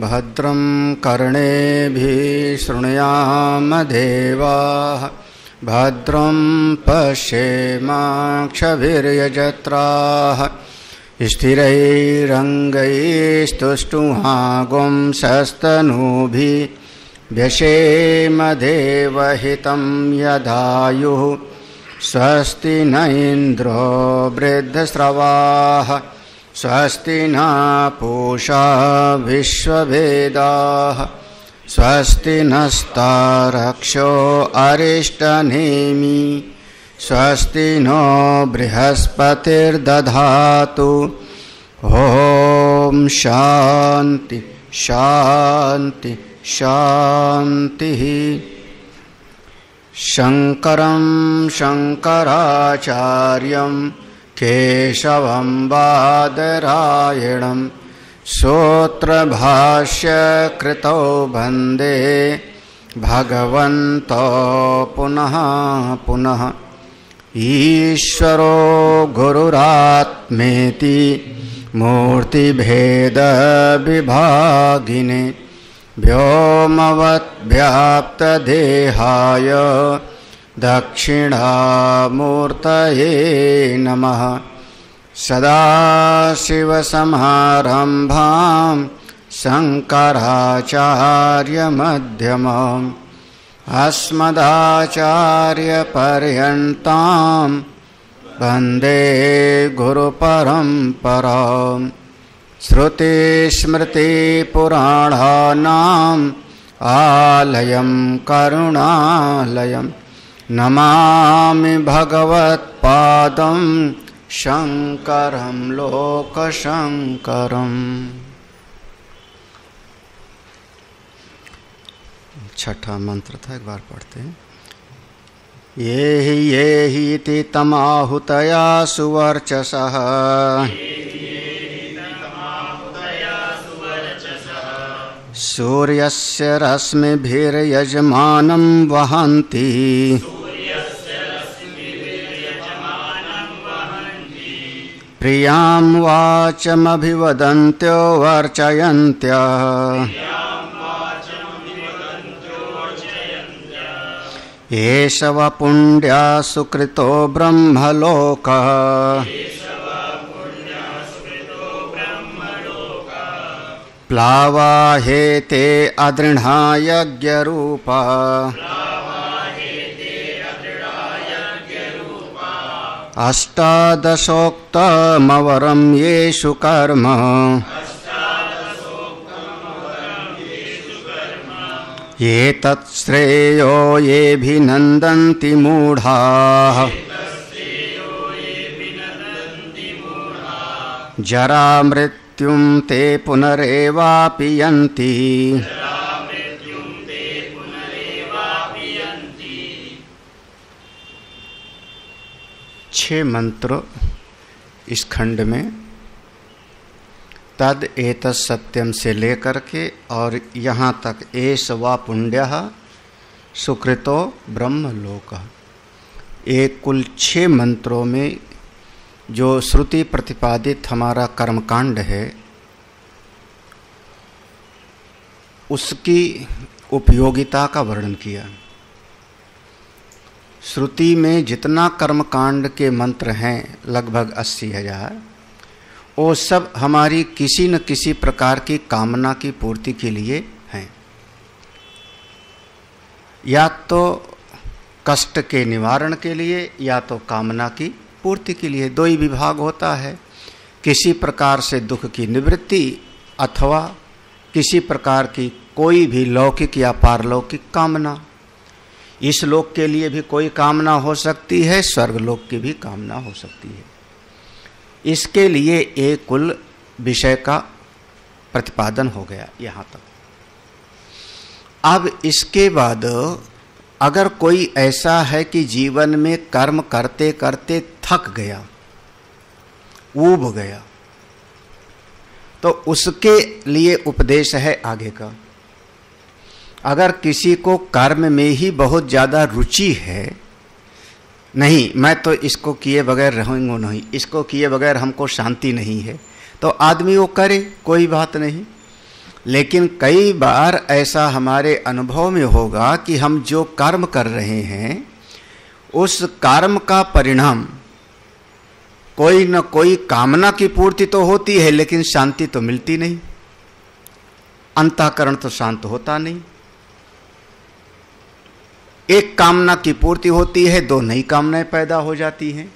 भद्रं कर्णेभिः शृणुयाम देवाः भद्रं पश्येमाक्षभिर्यजत्राः स्थिरैरङ्गैस्तुष्टुवागुंसस्तनूभिः व्यशेम देवहितं यदायुः स्वस्ति न इन्द्रो वृद्धस्रवाः स्वस्ति न पूषा विश्ववेदाः स्वस्ति नस्तारक्षो अरिष्टनेमि स्वस्ति नो बृहस्पतिर्दधातु ॐ शान्ति शान्ति शान्तिः। शङ्करं शङ्कराचार्यं केशवं बादरायणं सूत्रभाष्यकृतौ वन्दे भगवन्तो पुनः पुनः। ईश्वरो गुरुरात्मेति मूर्तिभेदविभागिने व्योमवद्व्याप्तदेहाय दक्षिणामूर्तये नमः। सदाशिवसमारम्भां शङ्कराचार्यमध्यमाम् अस्मदाचार्यपर्यन्तां वन्दे गुरुपरम्पराम्। श्रुतिस्मृतिपुराणानाम् आलयं करुणालयं नमामि भगवत्पादं शङ्करं लोकशङ्करम्। छठा मंत्र था, एक बार पढ़ते हैं। ये हि इति तमाहुतया सुवर्चसः सूर्यस्य रश्मिभिर्यजमानं वहन्ति प्रियां वाचमभिवदन्त्यो वर्चयन्त्यः। एष वपुण्ड्या सुकृतो ब्रह्मलोकः प्लावाहेते अदृढायज्ञरूपा अष्टादशोक्तमवरं येषु कर्म ये तत्श्रेयो येऽभिनन्दन्ति मूढाः जरामृत्युं ते पुनरेवापि यन्ति। छह मंत्र इस खंड में तद एतत् सत्यम से लेकर के और यहाँ तक एष वा पुण्यः सुकृतो ब्रह्मलोकः, एक कुल 6 मंत्रों में जो श्रुति प्रतिपादित हमारा कर्मकांड है उसकी उपयोगिता का वर्णन किया। श्रुति में जितना कर्मकांड के मंत्र हैं लगभग 80,000, वो सब हमारी किसी न किसी प्रकार की कामना की पूर्ति के लिए हैं। या तो कष्ट के निवारण के लिए या तो कामना की पूर्ति के लिए, 2 ही विभाग होता है। किसी प्रकार से दुख की निवृत्ति अथवा किसी प्रकार की कोई भी लौकिक या पारलौकिक कामना। इस लोक के लिए भी कोई कामना हो सकती है, स्वर्ग लोक की भी कामना हो सकती है। इसके लिए एक कुल विषय का प्रतिपादन हो गया यहाँ तक। अब इसके बाद अगर कोई ऐसा है कि जीवन में कर्म करते करते थक गया, ऊब गया, तो उसके लिए उपदेश है आगे का। अगर किसी को कर्म में ही बहुत ज़्यादा रुचि है, नहीं मैं तो इसको किए बगैर रहूँगा नहीं, इसको किए बगैर हमको शांति नहीं है, तो आदमी वो करे, कोई बात नहीं। लेकिन कई बार ऐसा हमारे अनुभव में होगा कि हम जो कर्म कर रहे हैं उस कर्म का परिणाम कोई न कोई कामना की पूर्ति तो होती है, लेकिन शांति तो मिलती नहीं, अंतःकरण तो शांत होता नहीं। एक कामना की पूर्ति होती है, दो नई कामनाएं पैदा हो जाती हैं।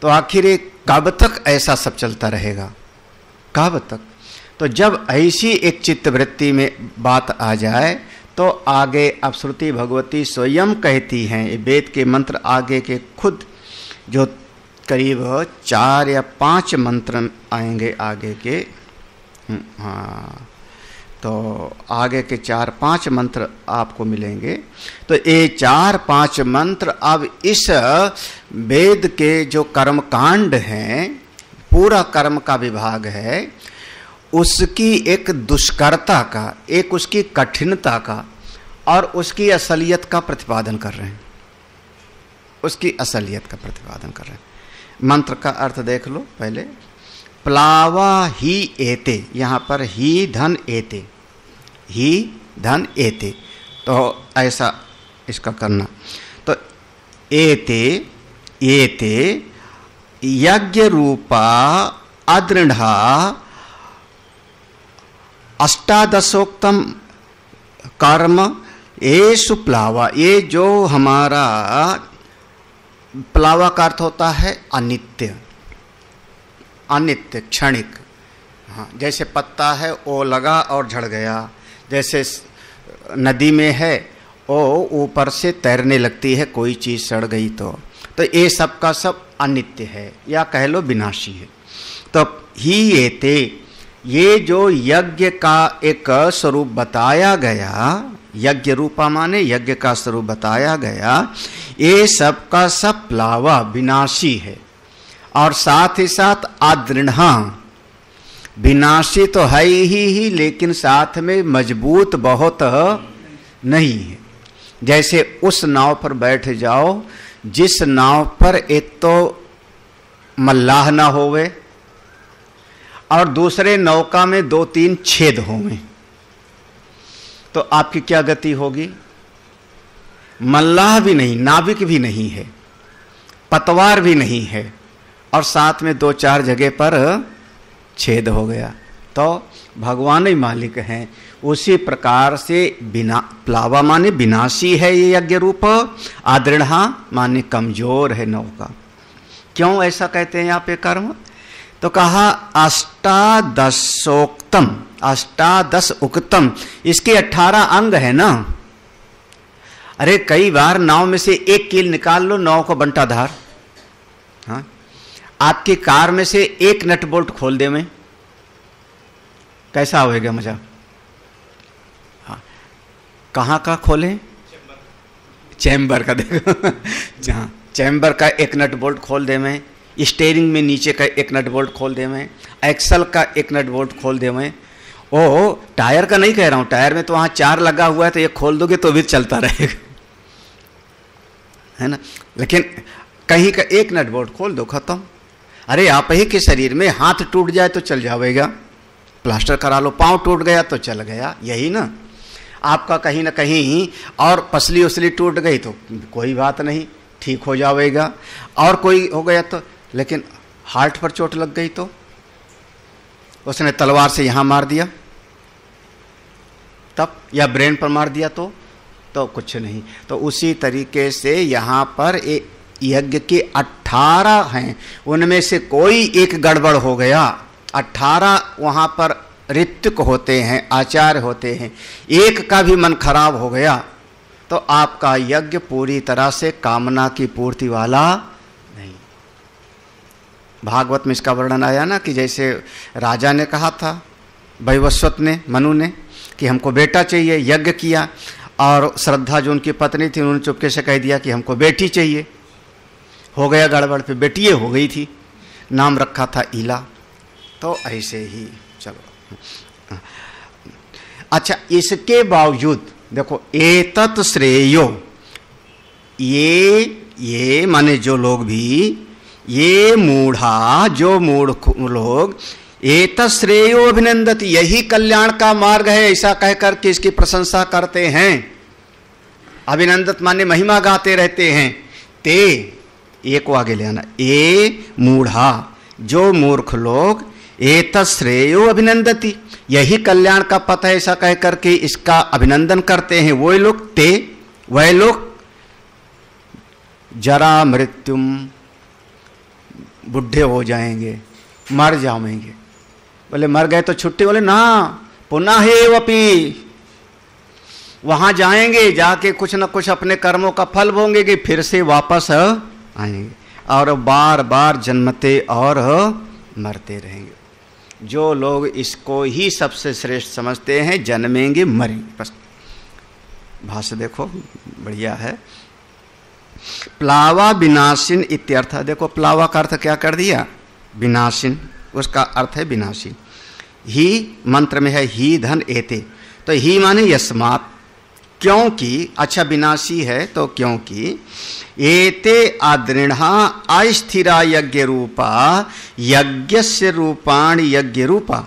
तो आखिर कब तक ऐसा सब चलता रहेगा, कब तक? तो जब ऐसी एक चित्तवृत्ति में बात आ जाए तो आगे अब श्रुति भगवती स्वयं कहती हैं, वेद के मंत्र आगे के खुद जो करीब 4 या 5 मंत्र आएंगे आगे के, हाँ, तो आगे के 4-5 मंत्र आपको मिलेंगे। तो ये 4-5 मंत्र अब इस वेद के जो कर्मकांड हैं, पूरा कर्म का विभाग है, उसकी एक दुष्करता का, एक उसकी कठिनता का और उसकी असलियत का प्रतिपादन कर रहे हैं, उसकी असलियत का प्रतिपादन कर रहे हैं। मंत्र का अर्थ देख लो पहले। प्लावा ही एते, यहाँ पर ही धन एते, ही धन एते, तो ऐसा इसका करना। तो एते एते यज्ञ रूपा अदृढ़ा अष्टादशोक्तम कर्म येषु प्लावा। ये जो हमारा प्लावा का अर्थ होता है अनित्य, अनित्य क्षणिक। हाँ, जैसे पत्ता है वो लगा और झड़ गया, जैसे नदी में है वो ऊपर से तैरने लगती है, कोई चीज़ सड़ गई तो ये सब का सब अनित्य है या कह लो विनाशी है। तो ही ये जो यज्ञ का एक स्वरूप बताया गया, यज्ञ रूपा माने यज्ञ का स्वरूप बताया गया, ये सब का सब प्लावा विनाशी है और साथ ही साथ अदृढ़, विनाशी तो है ही लेकिन साथ में मजबूत बहुत नहीं है। जैसे उस नाव पर बैठ जाओ जिस नाव पर एक तो मल्लाह ना होवे और दूसरे नौका में 2-3 छेद होंगे, तो आपकी क्या गति होगी? मल्लाह भी नहीं, नाविक भी नहीं है, पतवार भी नहीं है और साथ में 2-4 जगह पर छेद हो गया, तो भगवान ही मालिक हैं। उसी प्रकार से बिना प्लावा माने विनाशी है ये यज्ञ रूप, अदृढ़ माने कमजोर है नौका। क्यों ऐसा कहते हैं यहाँ पे कर्म? तो कहा अष्टादशोक्तम, 18 उक्तम, इसके 18 अंग है ना। अरे कई बार नाव में से एक कील निकाल लो, नाव को बंटाधार। हाँ, आपकी कार में से एक नट बोल्ट खोल दे मैं, कैसा होएगा मजा? हाँ, कहाँ का खोले? चैम्बर का, देखो जहाँ चैम्बर का एक नट बोल्ट खोल दे मैं, स्टीयरिंग में नीचे का एक नट बोल्ट खोल दे मैं, एक्सल का एक नट बोल्ट खोल दे मैं। ओ टायर का नहीं कह रहा हूँ, टायर में तो वहाँ 4 लगा हुआ है, तो ये खोल दोगे तो भी चलता रहेगा, है ना। लेकिन कहीं का एक नट बोल्ट खोल दो, खत्म। अरे आप ही के शरीर में हाथ टूट जाए तो चल जाएगा, प्लास्टर करा लो, पाँव टूट गया तो चल गया, यही ना। आपका कहीं ना कहीं और पसली उसली टूट गई तो कोई बात नहीं, ठीक हो जाएगा। और कोई हो गया तो, लेकिन हार्ट पर चोट लग गई तो उसने तलवार से यहाँ मार दिया तब, या ब्रेन पर मार दिया तो कुछ नहीं। तो उसी तरीके से यहाँ पर यज्ञ के 18 हैं, उनमें से कोई एक गड़बड़ हो गया, 18 वहाँ पर ऋत्विक होते हैं, आचार्य होते हैं, एक का भी मन खराब हो गया तो आपका यज्ञ पूरी तरह से कामना की पूर्ति वाला नहीं। भागवत में इसका वर्णन आया ना कि जैसे राजा ने कहा था वैवस्वत ने, मनु ने, कि हमको बेटा चाहिए, यज्ञ किया, और श्रद्धा जो उनकी पत्नी थी उन्होंने चुपके से कह दिया कि हमको बेटी चाहिए। हो गया गड़बड़, पे बेटिए हो गई थी, नाम रखा था ईला। तो ऐसे ही चलो। अच्छा, इसके बावजूद देखो, एतत् श्रेयो, ये माने जो लोग भी, ये मूढ़ा, जो मूढ़ लोग, एतत् श्रेयो अभिनंदति, यही कल्याण का मार्ग है, ऐसा कहकर के इसकी प्रशंसा करते हैं। अभिनंदत माने महिमा गाते रहते हैं। ते, एक को आगे ले आना, ए मूढ़ा, जो मूर्ख लोग, एतत् श्रेयो अभिनंदति, यही कल्याण का पथ है, ऐसा कहकर के इसका अभिनंदन करते हैं। वो लोग, ते, वह लोग जरा मृत्युम, बुढ़े हो जाएंगे, मर जाएंगे। बोले मर गए तो छुट्टी? बोले ना, पुनः हेवपि, वहां जाएंगे, जाके कुछ न कुछ अपने कर्मों का फल भोगेंगे, फिर से वापस आएंगे और बार बार जन्मते और मरते रहेंगे। जो लोग इसको ही सबसे श्रेष्ठ समझते हैं, जन्मेंगे मरेंगे, बस। भाष्य देखो, बढ़िया है। प्लावा विनाशिन इत्यर्थ। देखो, प्लावा का अर्थ क्या कर दिया? विनाशिन, उसका अर्थ है विनाशी। ही मंत्र में है ही धन एते, तो ही माने यस्मात्, क्योंकि, अच्छा विनाशी है तो क्योंकि, एते अदृढ़ा अस्थिरा यज्ञ रूपा, यज्ञस्य रूपाणि यज्ञ रूपा,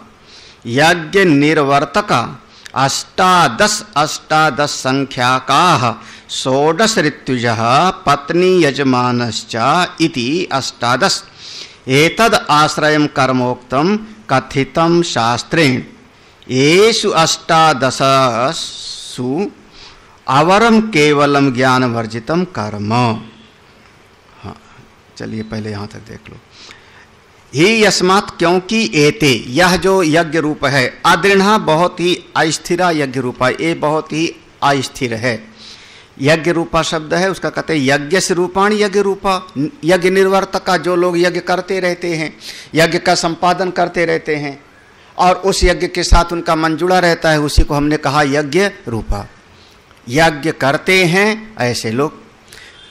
यज्ञ निर्वर्तका अष्टादश संख्याकाः 16 ऋत्विजः पत्नी यजमानश्च इति 18। एतद् आश्रयं कर्मोक्तं कथितं शास्त्रेण, येषु 18सु अवरम केवलम ज्ञान वर्जितम कर्म। हाँ, चलिए पहले यहाँ तक देख लो। ही यस्मात्, क्योंकि एते, यह जो यज्ञ रूप है, अदृढ़, बहुत ही अस्थिरा यज्ञ रूपा, ये बहुत ही अस्थिर है। यज्ञ रूपा शब्द है, उसका कहते हैं यज्ञ से रूपाण यज्ञ रूपा, यज्ञ निर्वर्तक का, जो लोग यज्ञ करते रहते हैं, यज्ञ का संपादन करते रहते हैं और उस यज्ञ के साथ उनका मन जुड़ा रहता है, उसी को हमने कहा यज्ञ रूपा। यज्ञ करते हैं ऐसे लोग।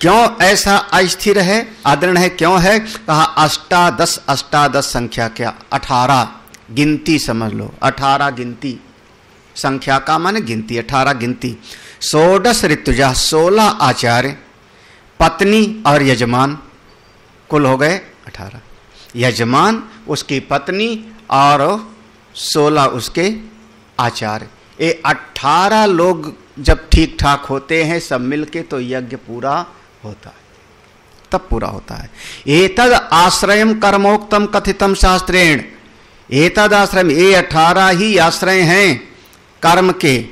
क्यों ऐसा अस्थिर है, अदृढ़ है, क्यों है? कहा अष्टादश संख्या, क्या 18 गिनती समझ लो, 18 गिनती, संख्या का माने गिनती, 18 गिनती। 16 ऋतुजा, 16 आचार्य, पत्नी और यजमान, कुल हो गए 18। यजमान, उसकी पत्नी और 16 उसके आचार्य, ये 18 लोग जब ठीक ठाक होते हैं सब मिलके, तो यज्ञ पूरा होता है, तब पूरा होता है। एतद आश्रयम कर्मोक्तम कथितम शास्त्रेण, एतद आश्रय, ये 18 ही आश्रय हैं कर्म के,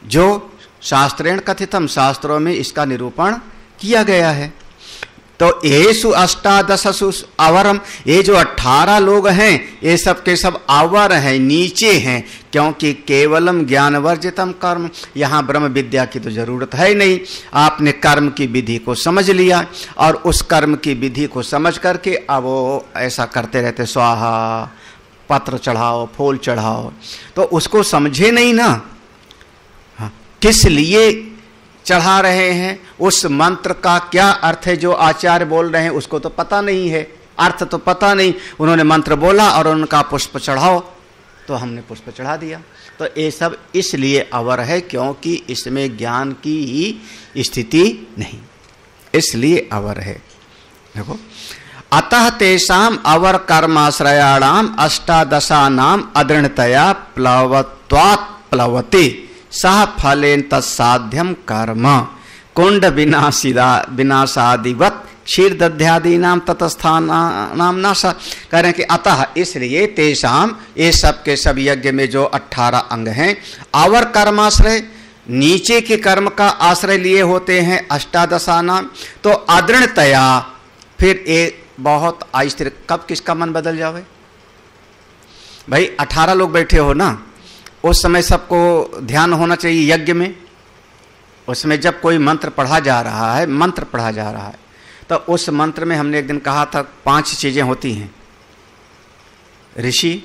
जो शास्त्रेण कथितम, शास्त्रों में इसका निरूपण किया गया है। तो येषु 18सु अवरम, ये जो 18 लोग हैं ये सब के सब अवर हैं, नीचे हैं, क्योंकि केवलम ज्ञान वर्जितम कर्म, यहाँ ब्रह्म विद्या की तो जरूरत है नहीं। आपने कर्म की विधि को समझ लिया और उस कर्म की विधि को समझ करके अब वो ऐसा करते रहते, स्वाहा, पत्र चढ़ाओ, फूल चढ़ाओ, तो उसको समझे नहीं ना, हाँ, किस लिए चढ़ा रहे हैं, उस मंत्र का क्या अर्थ है जो आचार्य बोल रहे हैं उसको तो पता नहीं है, अर्थ तो पता नहीं। उन्होंने मंत्र बोला और उनका पुष्प चढ़ाओ, तो हमने पुष्प चढ़ा दिया। तो ये सब इसलिए अवर है क्योंकि इसमें ज्ञान की स्थिति नहीं, इसलिए अवर है। देखो, अतः तेषाम अवर कर्माश्रयाणाम 18 अदृढ़तया प्लवत्वात् प्लवते सह फलेन तत्साध्यम कर्म कुंड विनाशादिवत क्षीर दध्यादि नाम ततस्थान नाम नाशा। कह रहे हैं कि अतः, इसलिए तेषाम, ये सब के सब यज्ञ में जो 18 अंग हैं, आवर कर्माश्रय, नीचे के कर्म का आश्रय लिए होते हैं अष्टादशानाम, तो अदृढ़तया फिर ये बहुत आस्थिर। कब किसका मन बदल जावे भाई? 18 लोग बैठे हो ना, उस समय सबको ध्यान होना चाहिए यज्ञ में। उसमें जब कोई मंत्र पढ़ा जा रहा है, तो उस मंत्र में हमने एक दिन कहा था 5 चीजें होती हैं, ऋषि,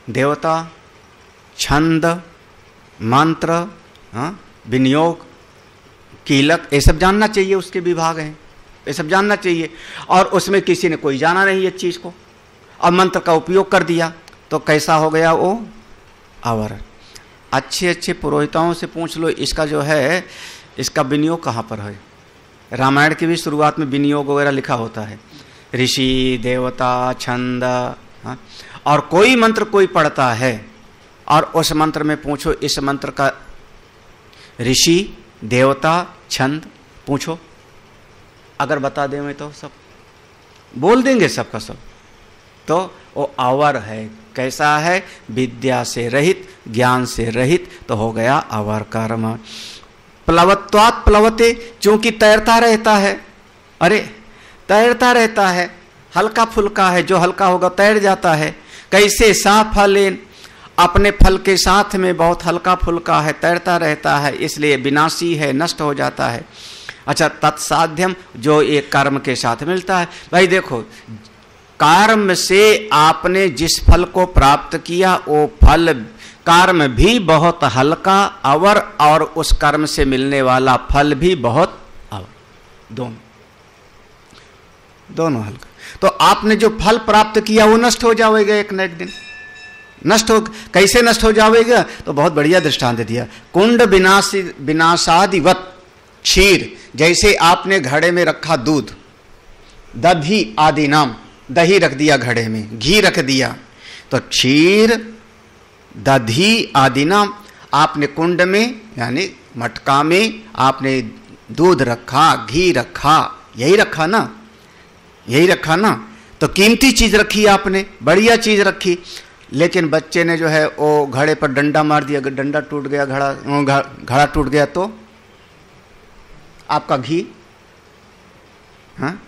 देवता, छंद, मंत्र, विनियोग, कीलक, ये सब जानना चाहिए, उसके विभाग हैं, ये सब जानना चाहिए। और उसमें किसी ने कोई जाना नहीं इस चीज को, और मंत्र का उपयोग कर दिया, तो कैसा हो गया वो आवर। अच्छे पुरोहितों से पूछ लो, इसका जो है, इसका विनियोग कहाँ पर है? रामायण की भी शुरुआत में विनियोग वगैरह लिखा होता है, ऋषि, देवता, छंद। और कोई मंत्र कोई पढ़ता है और उस मंत्र में पूछो, इस मंत्र का ऋषि, देवता, छंद पूछो, अगर बता दें तो सब बोल देंगे, सबका सब। तो वो आवर है। कैसा है? विद्या से रहित, ज्ञान से रहित, तो हो गया आवर कर्म। प्लवत्वात् प्लवते, चूंकि तैरता रहता है। अरे तैरता रहता है, हल्का फुल्का है, जो हल्का होगा तैर जाता है। कैसे? सा फलेन, अपने फल के साथ में बहुत हल्का फुल्का है, तैरता रहता है, इसलिए विनाशी है, नष्ट हो जाता है। अच्छा, तत्साध्यम, जो एक कर्म के साथ मिलता है। भाई देखो, कर्म से आपने जिस फल को प्राप्त किया, वो फल, कर्म भी बहुत हल्का अवर, और उस कर्म से मिलने वाला फल भी बहुत अवर, दोनों हल्का। तो आपने जो फल प्राप्त किया वो नष्ट हो जाएगा एक न एक दिन, नष्ट हो। कैसे नष्ट हो जाएगा? तो बहुत बढ़िया दृष्टांत दिया, कुंड विनाशादिवत क्षीर, जैसे आपने घड़े में रखा दूध, दधी आदि नाम, दही रख दिया घड़े में, घी रख दिया, तो क्षीर, दधी आदि नाम, आपने कुंड में यानी मटका में आपने दूध रखा, घी रखा, यही रखा ना, यही रखा ना। तो कीमती चीज रखी आपने, बढ़िया चीज रखी, लेकिन बच्चे ने जो है वो घड़े पर डंडा मार दिया, डंडा टूट गया, घड़ा टूट गया, तो आपका घी, हाँ,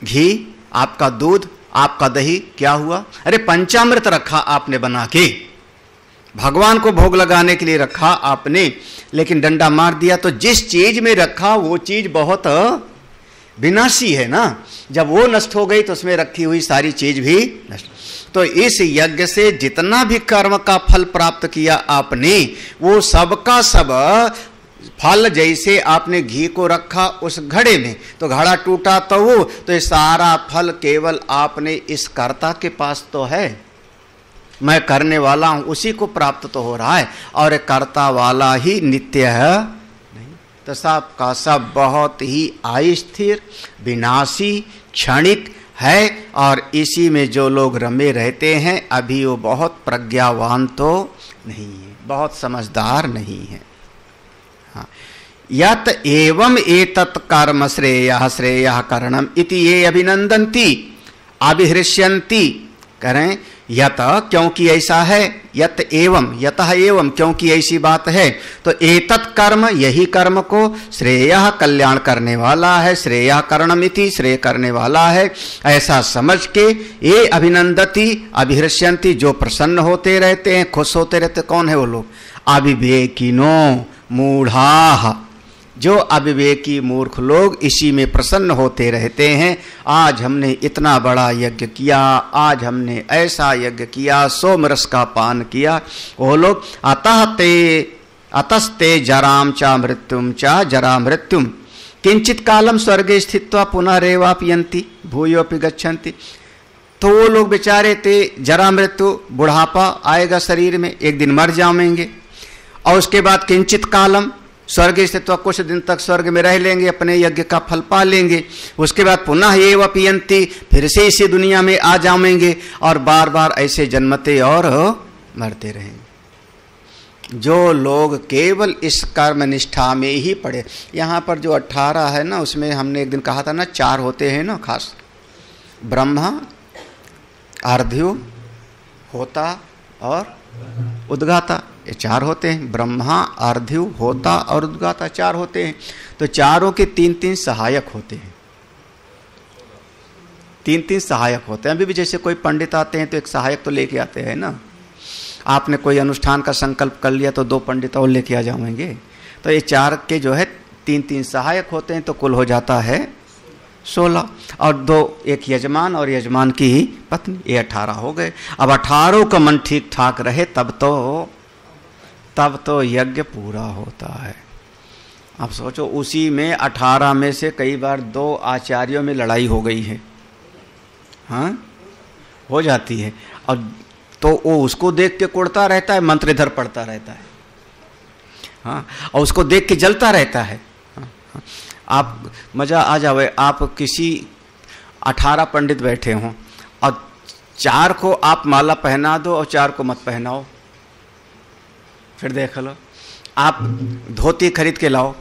घी, आपका दूध, आपका दही क्या हुआ? अरे पंचामृत रखा आपने बना के, भगवान को भोग लगाने के लिए रखा आपने, लेकिन डंडा मार दिया। तो जिस चीज में रखा वो चीज बहुत विनाशी है ना, जब वो नष्ट हो गई तो उसमें रखी हुई सारी चीज भी नष्ट। तो इस यज्ञ से जितना भी कर्म का फल प्राप्त किया आपने, वो सबका सब फल, जैसे आपने घी को रखा उस घड़े में, तो घड़ा टूटा तो वो, तो ये सारा फल केवल आपने इस कर्ता के पास तो है, मैं करने वाला हूं, उसी को प्राप्त तो हो रहा है, और कर्ता वाला ही नित्य है नहीं। तो सब का सब बहुत ही अस्थिर, विनाशी, क्षणिक है, और इसी में जो लोग रमे रहते हैं, अभी वो बहुत प्रज्ञावान तो नहीं है, बहुत समझदार नहीं है। यत एवं एतत् कर्म श्रेयः श्रेयः करणम इति ये अभिनंदन्ति अभिहृष्यन्ति, करें यत, क्योंकि ऐसा है, यत एवं, यतः एवं, क्योंकि ऐसी बात है, तो एतत् कर्म, यही कर्म को, श्रेयः, कल्याण करने वाला है, श्रेयः करणम इति, श्रेय करने वाला है, ऐसा समझ के ये अभिनंदति अभिहृष्यन्ति, जो प्रसन्न होते रहते हैं, खुश होते रहते। कौन है वो लोग? अविवेकिनो मूढ़ाः, जो अविवेकी मूर्ख लोग इसी में प्रसन्न होते रहते हैं। आज हमने इतना बड़ा यज्ञ किया, आज हमने ऐसा यज्ञ किया, सोमरस का पान किया, वो लोग अतस्ते जराम चा मृत्युम चा जरा मृत्युम किंचित कालम स्वर्गे स्थित्वा पुनः रेवापयन्ति भूयोपि गच्छन्ति। तो वो लोग बेचारे थे, जरा मृत्यु, बुढ़ापा आएगा शरीर में, एक दिन मर जाएंगे, और उसके बाद किंचित कालम स्वर्ग स्थित्वा, कुछ दिन तक स्वर्ग में रह लेंगे, अपने यज्ञ का फल पा लेंगे, उसके बाद पुनः एव पियंती, फिर से इसी दुनिया में आ जाएंगे, और बार बार ऐसे जन्मते और मरते रहेंगे। जो लोग केवल इस कर्म निष्ठा में ही पड़े, यहाँ पर जो 18 है ना, उसमें हमने एक दिन कहा था ना, 4 होते हैं ना खास, ब्रह्मा, अर्ध्यो, होता और उद्गाता, ये 4 होते हैं, ब्रह्मा, अर्ध्यु, होता और उद्गाता 4 होते हैं। तो चारों के 3-3 सहायक होते हैं, 3-3 सहायक होते हैं। अभी भी जैसे कोई पंडित आते हैं तो एक सहायक तो लेके आते हैं ना। आपने कोई अनुष्ठान का संकल्प कर लिया तो 2 पंडित और लेके आ जाएंगे। तो ये 4 के जो है 3-3 सहायक होते हैं, तो कुल हो जाता है 16, और 2 एक यजमान और यजमान की पत्नी, ये 18 हो गए। अब 18 का मन ठीक ठाक रहे तब तो यज्ञ पूरा होता है। आप सोचो, उसी में 18 में से कई बार 2 आचार्यों में लड़ाई हो गई है, हाँ हो जाती है, और तो वो उसको देख के कुड़ता रहता है, मंत्र इधर पढ़ता रहता है, हाँ, और उसको देख के जलता रहता है। हाँ, आप मजा आ जावे, आप किसी 18 पंडित बैठे हों और 4 को आप माला पहना दो और 4 को मत पहनाओ, फिर देख लो। आप धोती खरीद के लाओ,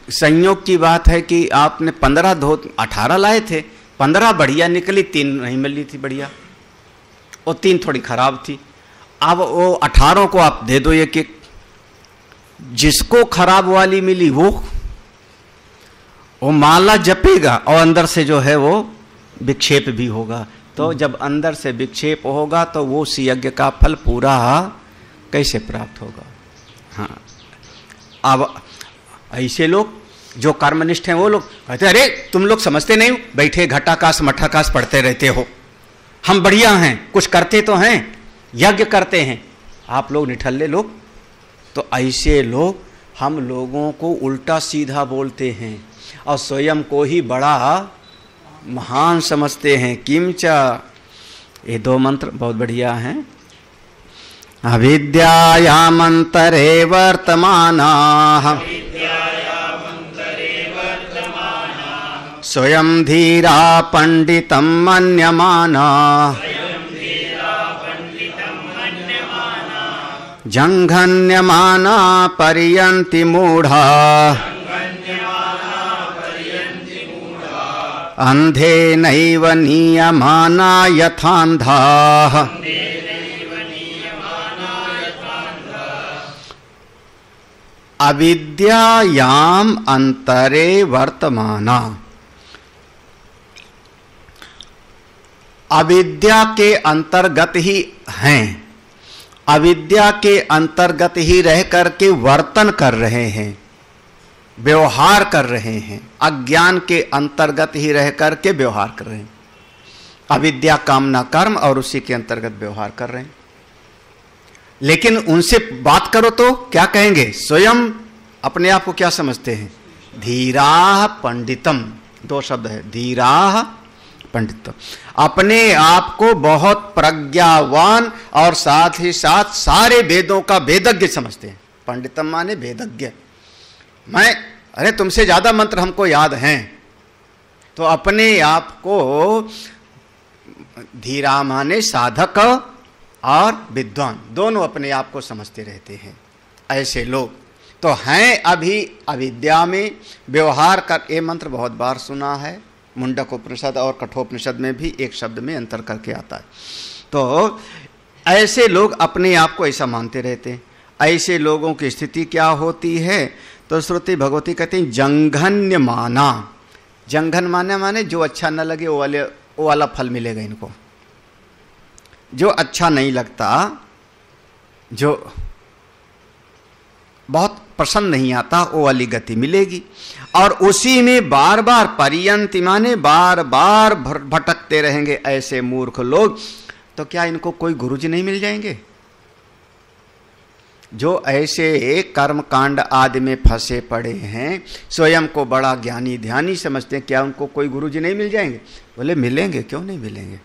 संयोग की बात है कि आपने 18 लाए थे, 15 बढ़िया निकली, 3 नहीं मिली थी बढ़िया, और 3 थोड़ी खराब थी। अब वो 18 को आप दे दो एक, जिसको खराब वाली मिली वो माला जपेगा और अंदर से जो है वो विक्षेप भी होगा। तो जब अंदर से विक्षेप होगा तो वो उस यज्ञ का फल पूरा कैसे प्राप्त होगा। हाँ, अब ऐसे लोग जो कर्मनिष्ठ हैं वो लोग कहते हैं, अरे तुम लोग समझते नहीं, बैठे घटाकाश मठाकाश पढ़ते रहते हो, हम बढ़िया हैं, कुछ करते तो हैं, यज्ञ करते हैं, आप लोग निठल्ले लोग। तो ऐसे लोग हम लोगों को उल्टा सीधा बोलते हैं और स्वयं को ही बड़ा महान समझते हैं। किंचा, ये 2 मंत्र बहुत बढ़िया हैं। अविद्यायामन्तरे वर्तमानाः स्वयं धीरा पंडितं मन्यमानाः जंघन्यमाना पर्यन्ति मूढ़ा अंधेनैव नीयमाना यथान्धाः। अविद्यायाम अंतरे वर्तमाना, अविद्या के अंतर्गत ही हैं, अविद्या के अंतर्गत ही रह करके वर्तन कर रहे हैं, व्यवहार कर रहे हैं, अज्ञान के अंतर्गत ही रह करके व्यवहार कर रहे हैं। अविद्या कामना कर्म और उसी के अंतर्गत व्यवहार कर रहे हैं। लेकिन उनसे बात करो तो क्या कहेंगे, स्वयं अपने आप को क्या समझते हैं, धीराः पंडितम, 2 शब्द है, धीराः पंडितम, अपने आप को बहुत प्रज्ञावान और साथ ही साथ सारे वेदों का वेदज्ञ समझते हैं। पंडितम माने वेदज्ञ, मैं अरे तुमसे ज्यादा मंत्र हमको याद हैं। तो अपने आप को धीरा माने साधक और विद्वान, दोनों अपने आप को समझते रहते हैं। ऐसे लोग तो हैं अभी अविद्या में व्यवहार कर। ये मंत्र बहुत बार सुना है, मुंडक उपनिषद और कठोपनिषद में भी एक शब्द में अंतर करके आता है। तो ऐसे लोग अपने आप को ऐसा मानते रहते हैं। ऐसे लोगों की स्थिति क्या होती है, तो श्रुति भगवती कहते हैं जंघन्य माना। जंघन माने जो अच्छा न लगे वो वाला फल मिलेगा इनको, जो अच्छा नहीं लगता, जो बहुत पसंद नहीं आता, वो वाली गति मिलेगी। और उसी में बार बार पर्यंति माने बार बार भटकते रहेंगे ऐसे मूर्ख लोग। तो क्या इनको कोई गुरुजी नहीं मिल जाएंगे? जो ऐसे कर्म कांड आदि में फंसे पड़े हैं, स्वयं को बड़ा ज्ञानी ध्यानी समझते हैं, क्या उनको कोई गुरुजी नहीं मिल जाएंगे? बोले मिलेंगे, क्यों नहीं मिलेंगे।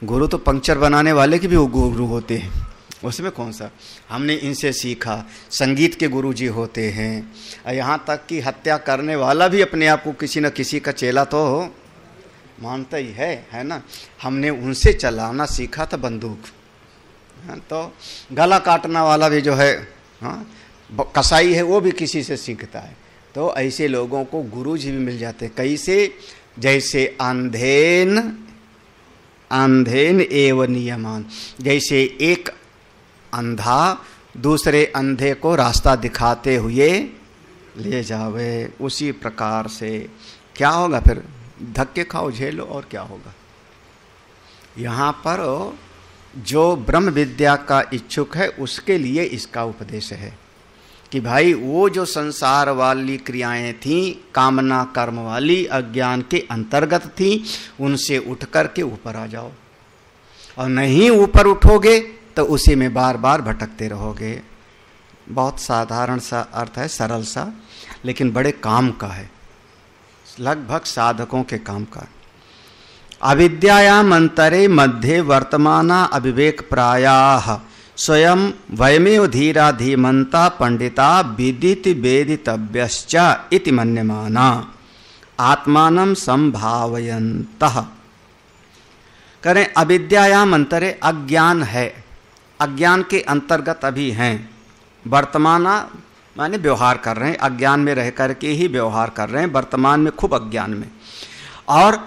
गुरु तो पंक्चर बनाने वाले के भी गुरु होते हैं, उसमें कौन सा। हमने इनसे सीखा, संगीत के गुरुजी होते हैं, यहाँ तक कि हत्या करने वाला भी अपने आप को किसी न किसी का चेला तो मानता ही है ना। हमने उनसे चलाना सीखा था बंदूक। तो गला काटने वाला भी जो है, हाँ, कसाई है, वो भी किसी से सीखता है। तो ऐसे लोगों को गुरुजी भी मिल जाते हैं। कैसे? जैसे अंधेन एव नियमान, जैसे एक अंधा दूसरे अंधे को रास्ता दिखाते हुए ले जावे। उसी प्रकार से क्या होगा फिर? धक्के खाओ, झेलो, और क्या होगा। यहाँ पर जो ब्रह्म विद्या का इच्छुक है उसके लिए इसका उपदेश है कि भाई वो जो संसार वाली क्रियाएं थीं, कामना कर्म वाली, अज्ञान के अंतर्गत थीं, उनसे उठ कर के ऊपर आ जाओ। और नहीं ऊपर उठोगे तो उसी में बार बार भटकते रहोगे। बहुत साधारण सा अर्थ है, सरल सा, लेकिन बड़े काम का है, लगभग साधकों के काम का। अविद्यायाम अंतरे मध्य वर्तमाना अविवेक प्रायाः स्वयं वयमेव धीरा धीमंता पंडिता विदित वेदितव्यश्च इति मन्यमाना आत्मानं संभावयन्तः। करें अविद्यायाम अंतरे, अज्ञान है, अज्ञान के अंतर्गत अभी हैं। वर्तमाना माने व्यवहार कर रहे हैं, अज्ञान में रह करके ही व्यवहार कर रहे हैं, वर्तमान में खूब अज्ञान में। और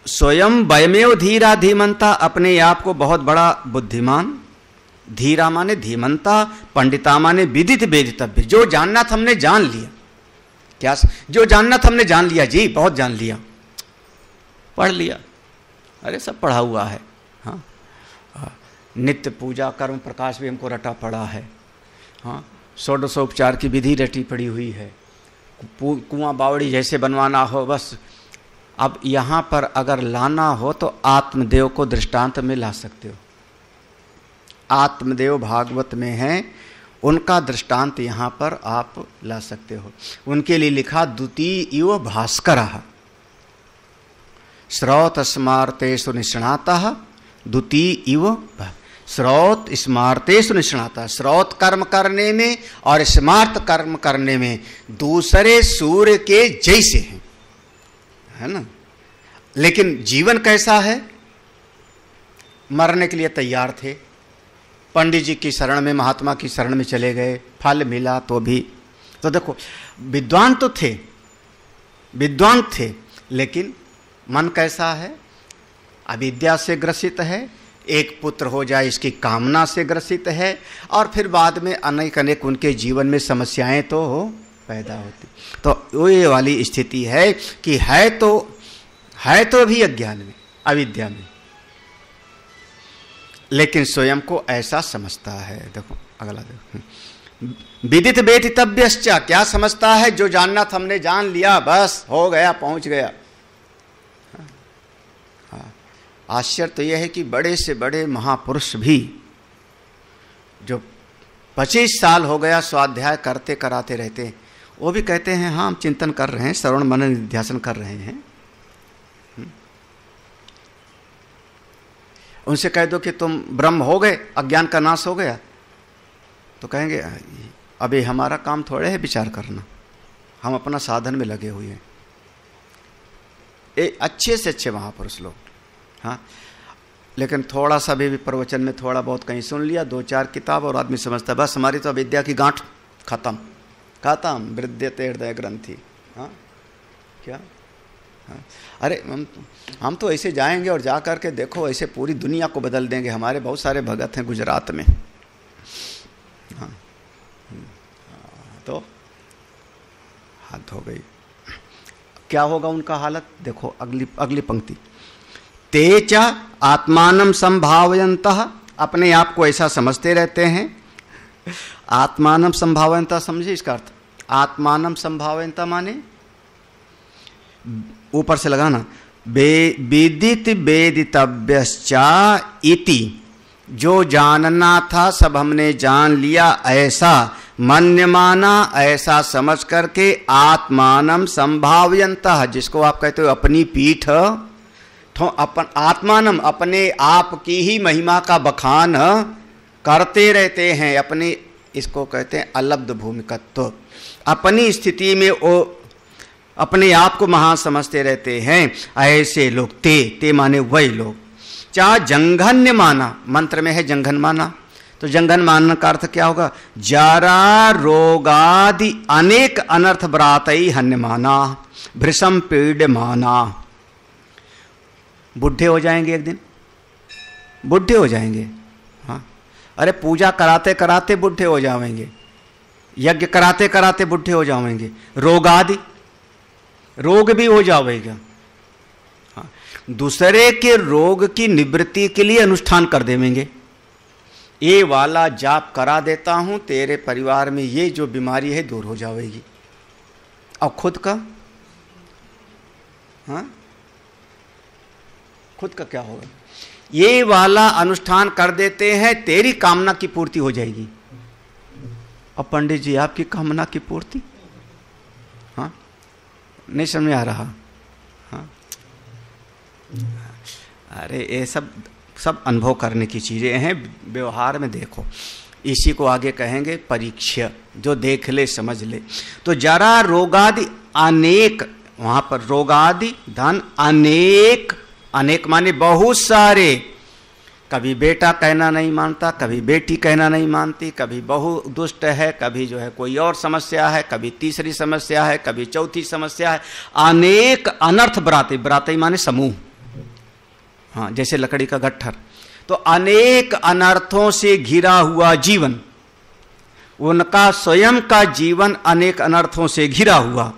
स्वयं वयमेव धीरा धीमंता, अपने आप को बहुत बड़ा बुद्धिमान, धीरा माने धीमंता, पंडिता माने विदित वेदितव्य, जो जानना था हमने जान लिया। क्या जो जानना था हमने जान लिया? जी बहुत जान लिया, पढ़ लिया, अरे सब पढ़ा हुआ है। हाँ, नित्य पूजा कर्म प्रकाश भी हमको रटा पड़ा है। हाँ, षोडशोपचार की विधि रटी पड़ी हुई है। कुआं बावड़ी जैसे बनवाना हो बस। अब यहाँ पर अगर लाना हो तो आत्मदेव को दृष्टांत में ला सकते हो। आत्मदेव भागवत में हैं, उनका दृष्टांत यहाँ पर आप ला सकते हो। उनके लिए लिखा द्वितीय इव भास्करः श्रौत स्मार्तेषु निष्णातः द्वितीय इव। श्रौत स्मार्तेषु निष्णातः, श्रौत कर्म करने में और स्मार्त कर्म करने में दूसरे सूर्य के जैसे हैं, है ना। लेकिन जीवन कैसा है? मरने के लिए तैयार थे, पंडित जी की शरण में, महात्मा की शरण में चले गए, फल मिला तो भी। तो देखो, विद्वान तो थे, विद्वान थे, लेकिन मन कैसा है? अविद्या से ग्रसित है, एक पुत्र हो जाए इसकी कामना से ग्रसित है, और फिर बाद में अनेक अनेक उनके जीवन में समस्याएं तो पैदा होती। तो ये वाली स्थिति है कि है तो भी अज्ञान में, अविद्या में, लेकिन स्वयं को ऐसा समझता है। देखो अगला देखो, विदित वेदितव्यश्च, क्या समझता है? जो जानना था हमने जान लिया, बस हो गया, पहुंच गया। आश्चर्य तो यह है कि बड़े से बड़े महापुरुष भी जो 25 साल हो गया स्वाध्याय करते कराते रहते हैं, वो भी कहते हैं हाँ हम चिंतन कर रहे हैं, श्रवण मनन निध्यासन कर रहे हैं। उनसे कह दो कि तुम ब्रह्म हो गए, अज्ञान का नाश हो गया, तो कहेंगे अभी हमारा काम थोड़े है विचार करना, हम अपना साधन में लगे हुए हैं। अच्छे से अच्छे महापुरुष लोग। हाँ, लेकिन थोड़ा सा भी प्रवचन में थोड़ा बहुत कहीं सुन लिया, 2-4 किताब, और आदमी समझता बस हमारी तो विद्या की गांठ खत्म, वृद्यते हृदय ग्रंथि। हाँ क्या? हाँ, अरे हम तो ऐसे जाएंगे और जा कर के देखो ऐसे पूरी दुनिया को बदल देंगे। हमारे बहुत सारे भगत हैं गुजरात में। हाँ, तो हाथ हो गई। क्या होगा उनका हालत? देखो अगली पंक्ति, तेच आत्मानं संभावयन्तः, अपने आप को ऐसा समझते रहते हैं। आत्मानं संभावयन्तः समझे इसका अर्थ? आत्मानं संभावयन्तः माने ऊपर से लगाना, वेदित वेदितव्यश्च इति, जो जानना था सब हमने जान लिया, ऐसा मन्यमाना, ऐसा समझ करके आत्मानं संभावयन्तः, जिसको आप कहते हो अपनी पीठ, आत्मानम, अपने आप की ही महिमा का बखान करते रहते हैं। अपने, इसको कहते हैं अलब्ध भूमिकत्व। अपनी स्थिति में वो अपने आप को महान समझते रहते हैं। ऐसे लोग, ते माने वही लोग, चाहे जंघन्य माना, मंत्र में है जंघन माना, तो जंघन मानने का अर्थ क्या होगा? जरा रोगादि अनेक अनर्थ ब्रातई हन्य माना, भृशम पीड़ माना। बूढ़े हो जाएंगे एक दिन, बूढ़े हो जाएंगे। हाँ, अरे पूजा कराते कराते बुढ़े हो जाएंगे, यज्ञ कराते कराते बुढ़े हो जाएंगे, रोग आदि रोग भी हो जाएगा। हाँ, दूसरे के रोग की निवृत्ति के लिए अनुष्ठान कर देंगे। ये वाला जाप करा देता हूं, तेरे परिवार में ये जो बीमारी है दूर हो जाएगी। और खुद का, हाँ खुद का क्या होगा? ये वाला अनुष्ठान कर देते हैं, तेरी कामना की पूर्ति हो जाएगी। और पंडित जी आपकी कामना की पूर्ति, हाँ नहीं समझ में आ रहा? हाँ अरे ये सब अनुभव करने की चीजें हैं, व्यवहार में देखो। इसी को आगे कहेंगे परीक्षा, जो देख ले समझ ले। तो जरा रोगादि अनेक, वहां पर रोगादि धन अनेक, अनेक माने बहुत सारे। कभी बेटा कहना नहीं मानता, कभी बेटी कहना नहीं मानती, कभी बहू दुष्ट है, कभी जो है कोई और समस्या है, कभी तीसरी समस्या है, कभी चौथी समस्या है। अनेक अनर्थ बराते, बराते माने समूह, हाँ जैसे लकड़ी का गट्ठर। तो अनेक अनर्थों से घिरा हुआ जीवन, उनका स्वयं का जीवन अनेक अनर्थों से घिरा हुआ,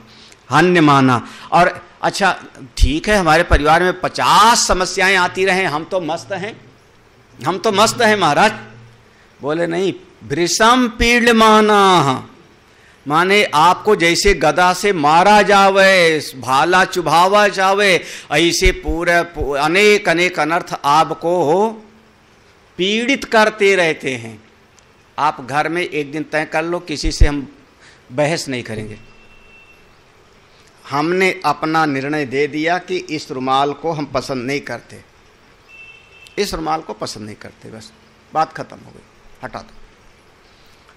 हन्य माना। और अच्छा ठीक है, हमारे परिवार में 50 समस्याएं आती रहें, हम तो मस्त हैं, हम तो मस्त हैं महाराज। बोले नहीं, भृशम पीड़माना, माने आपको जैसे गदा से मारा जावे, भाला चुभावा जावे, ऐसे पूरे अनेक अनेक अनर्थ आपको पीड़ित करते रहते हैं। आप घर में एक दिन तय कर लो, किसी से हम बहस नहीं करेंगे। हमने अपना निर्णय दे दिया कि इस रुमाल को हम पसंद नहीं करते, इस रुमाल को पसंद नहीं करते, बस बात खत्म हो गई, हटा दो।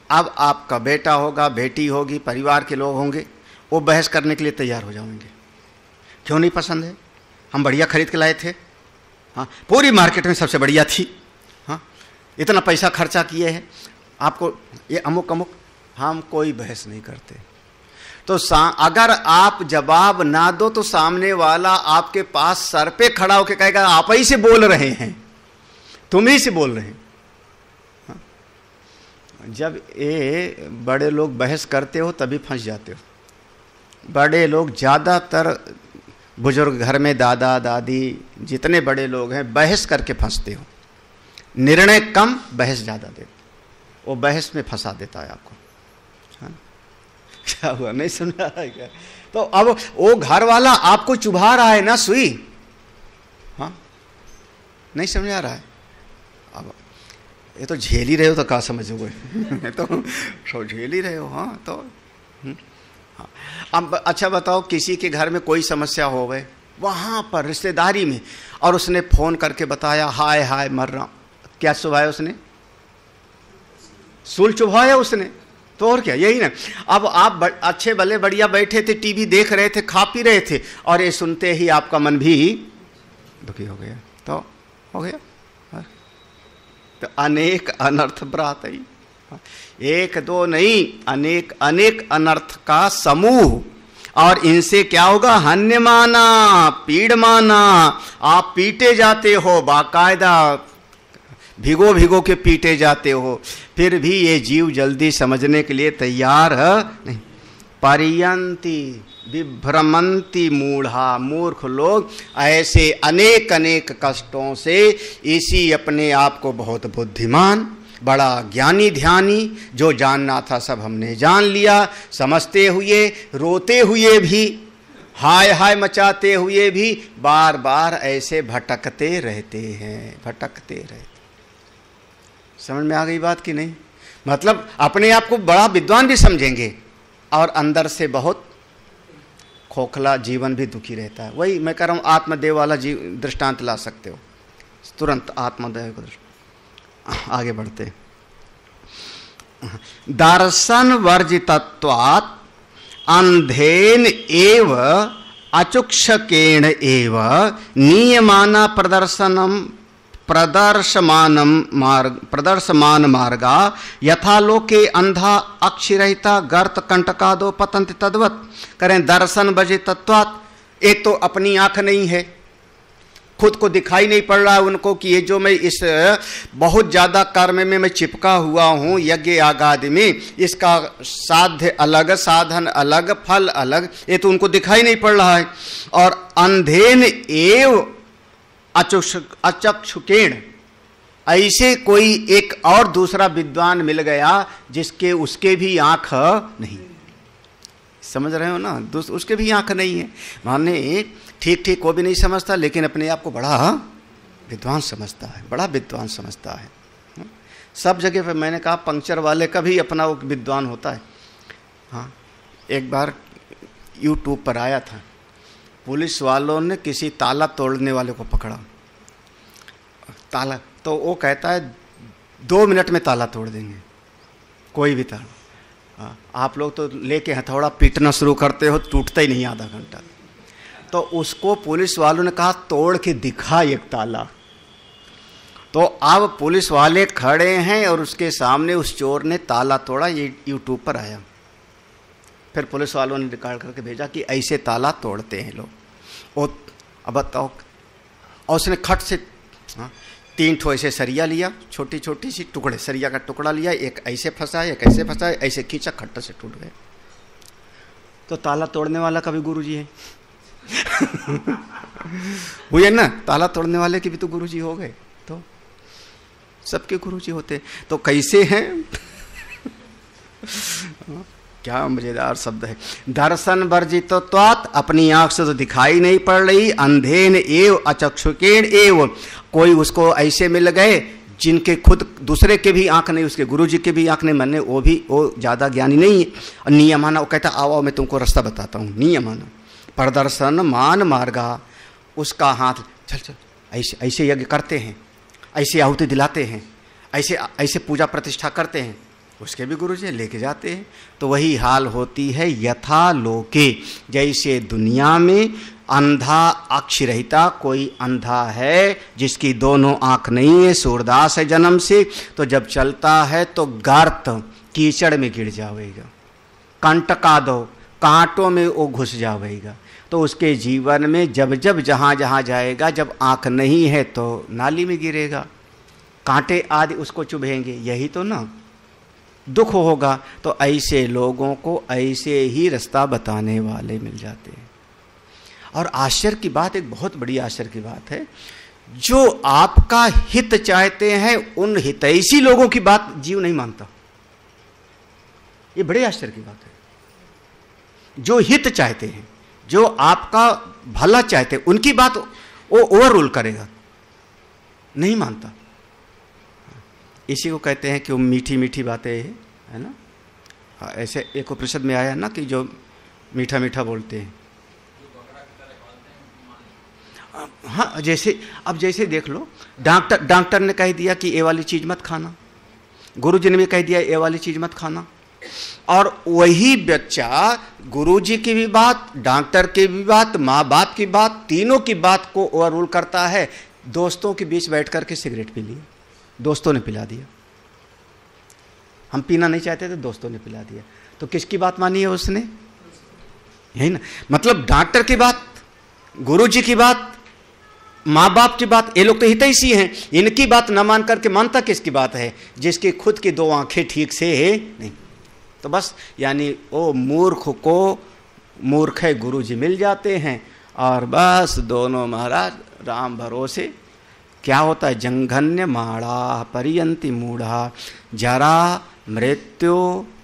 अब आपका बेटा होगा, बेटी होगी, परिवार के लोग होंगे, वो बहस करने के लिए तैयार हो जाएंगे। क्यों नहीं पसंद है? हम बढ़िया खरीद के लाए थे, हाँ पूरी मार्केट में सबसे बढ़िया थी, हाँ इतना पैसा खर्चा किए हैं, आपको ये अमुक अमुक। हम कोई बहस नहीं करते। तो अगर आप जवाब ना दो तो सामने वाला आपके पास सर पे खड़ा होकर कहेगा आप ही से बोल रहे हैं, तुम ही से बोल रहे हैं। जब ये बड़े लोग बहस करते हो तभी फंस जाते हो। बड़े लोग ज़्यादातर, बुजुर्ग घर में दादा दादी जितने बड़े लोग हैं, बहस करके फंसते हो। निर्णय कम, बहस ज़्यादा देते, वो बहस में फंसा देता है आपको। हाँ क्या हुआ, नहीं समझा रहा है क्या? तो अब वो घर वाला आपको चुभा रहा है ना सुई, हाँ नहीं समझ आ रहा है। अब ये तो झेल ही रहे हो तो क्या समझोगे तो सब झेल ही रहे हो। हाँ तो हाँ। अब अच्छा बताओ, किसी के घर में कोई समस्या हो गए वहाँ पर रिश्तेदारी में, और उसने फ़ोन करके बताया हाय हाय मर रहा हूँ, क्या चुभाया उसने? सूल चुभाया उसने, तो और क्या, यही ना। अब आप अच्छे भले बढ़िया बैठे थे, टीवी देख रहे थे, खा पी रहे थे, और ये सुनते ही आपका मन भी दुखी हो गया, तो हो गया। तो अनेक अनर्थ बरात ही, एक दो नहीं, अनेक अनेक अनर्थ का समूह। और इनसे क्या होगा? हन्य माना, पीड़ माना। आप पीटे जाते हो, बाकायदा भिगो भिगो के पीटे जाते हो, फिर भी ये जीव जल्दी समझने के लिए तैयार है नहीं। परियंती विभ्रमंती मूढ़ा, मूर्ख लोग ऐसे अनेक अनेक कष्टों से इसी अपने आप को बहुत बुद्धिमान, बड़ा ज्ञानी ध्यानी, जो जानना था सब हमने जान लिया, समझते हुए, रोते हुए भी, हाय हाय मचाते हुए भी बार बार ऐसे भटकते रहते हैं, भटकते रहते। समझ में आ गई बात कि नहीं? मतलब अपने आप को बड़ा विद्वान भी समझेंगे और अंदर से बहुत खोखला जीवन भी दुखी रहता है। वही मैं कह रहा हूँ, आत्मदेव वाला दृष्टांत ला सकते हो तुरंत, आत्मदेव को आगे बढ़ते। दर्शन वर्जितत्वात् अंधेन एव अचुक्षकेण एव नियमाना प्रदर्शमान मार्गा यथा लोके अंधा अक्षिरहिता गर्त कंटकादो पतंति तद्वत्। करें दर्शन वर्जितत्वात्, एक तो अपनी आंख नहीं है, खुद को दिखाई नहीं पड़ रहा है उनको कि ये जो मैं इस बहुत ज्यादा कर्म में मैं चिपका हुआ हूं, यज्ञ यागादि में, इसका साध्य अलग, साधन अलग, फल अलग, ये तो उनको दिखाई नहीं पड़ रहा है। और अंधेन एव अचक्षुकेण, ऐसे कोई एक और दूसरा विद्वान मिल गया जिसके उसके भी आंख नहीं, समझ रहे हो ना, उसके भी आंख नहीं है, माने ठीक ठीक वो भी नहीं समझता लेकिन अपने आप को बड़ा विद्वान समझता है, बड़ा विद्वान समझता है। सब जगह पे मैंने कहा पंक्चर वाले का भी अपना वो विद्वान होता है। हाँ, एक बार यूट्यूब पर आया था, पुलिस वालों ने किसी ताला तोड़ने वाले को पकड़ा, ताला तो वो कहता है 2 मिनट में ताला तोड़ देंगे, कोई भी ताला। आप लोग तो लेके हथौड़ा पीटना शुरू करते हो, टूटता ही नहीं आधा घंटा। तो उसको पुलिस वालों ने कहा तोड़ के दिखा एक ताला। तो अब पुलिस वाले खड़े हैं और उसके सामने उस चोर ने ताला तोड़ा, ये यूट्यूब पर आया। फिर पुलिस वालों ने रिकॉर्ड करके भेजा कि ऐसे ताला तोड़ते हैं लोग। और अब बताओ, और उसने खट से 3 ठो ऐसे सरिया लिया, छोटी छोटी सी टुकड़े, सरिया का टुकड़ा लिया, एक ऐसे फंसाया, एक ऐसे फंसाया, ऐसे खींचा, खट्टा से टूट गए। तो ताला तोड़ने वाला का भी गुरुजी है हुई है ना, ताला तोड़ने वाले के भी तो गुरुजी हो गए, तो सबके गुरुजी होते। तो कैसे हैं क्या मजेदार शब्द है। दर्शन वर्जितत्वात्, अपनी आंख से तो दिखाई नहीं पड़ रही, अंधेन एव अचक्षुकेण एव, कोई उसको ऐसे मिल गए जिनके खुद दूसरे के भी आंख नहीं, उसके गुरुजी के भी आंख नहीं, माने वो ज्यादा ज्ञानी नहीं है। और नियमाना, वो कहता आओ मैं तुमको रास्ता बताता हूँ, नियमाना प्रदर्शन मान मार्गा, उसका हाथ चल चल, ऐसे ऐसे यज्ञ करते हैं, ऐसे आहुति दिलाते हैं, ऐसे ऐसे पूजा प्रतिष्ठा करते हैं, उसके भी गुरुजी लेके जाते हैं। तो वही हाल होती है यथा लोके, जैसे दुनिया में अंधा अक्षरहिता, कोई अंधा है जिसकी दोनों आंख नहीं है, सूरदास है जन्म से, तो जब चलता है तो गर्त कीचड़ में गिर जाएगा, कंटका दो कांटों में वो घुस जाएगा। तो उसके जीवन में जब जब जहाँ जहाँ जाएगा, जब आंख नहीं है तो नाली में गिरेगा, कांटे आदि उसको चुभेंगे, यही तो ना दुख होगा। तो ऐसे लोगों को ऐसे ही रास्ता बताने वाले मिल जाते हैं। और आश्चर्य की बात, एक बहुत बड़ी आश्चर्य की बात है, जो आपका हित चाहते हैं उन हितैषी लोगों की बात जीव नहीं मानता। ये बड़े आश्चर्य की बात है। जो हित चाहते हैं, जो आपका भला चाहते हैं, उनकी बात वो ओवर रूल करेगा, नहीं मानता। इसी को कहते हैं कि वो मीठी मीठी बातें है ना। ऐसे एक उपनिषद में आया ना कि जो मीठा मीठा बोलते हैं। हाँ, जैसे अब जैसे देख लो, डॉक्टर ने कह दिया कि ये वाली चीज मत खाना, गुरुजी ने भी कह दिया ये वाली चीज मत खाना, और वही बच्चा गुरुजी की भी बात, डॉक्टर की भी बात, माँ बाप की बात, तीनों की बात को ओवर रूल करता है। दोस्तों के बीच बैठ करके सिगरेट पी लिया, दोस्तों ने पिला दिया। हम पीना नहीं चाहते थे, दोस्तों ने पिला दिया, तो किसकी बात मानी है उसने? यही ना, मतलब डॉक्टर की बात, गुरुजी की बात, माँ बाप की बात, ये लोग तो हितैषी हैं, इनकी बात न मान करके मानता किसकी बात है? जिसकी खुद की 2 आंखें ठीक से है नहीं। तो बस यानी वो मूर्ख को मूर्ख गुरुजी मिल जाते हैं, और बस दोनों महाराज राम भरोसे। क्या होता है? जंघन्य माड़ा परियंति मूढ़ा, जरा मृत्यु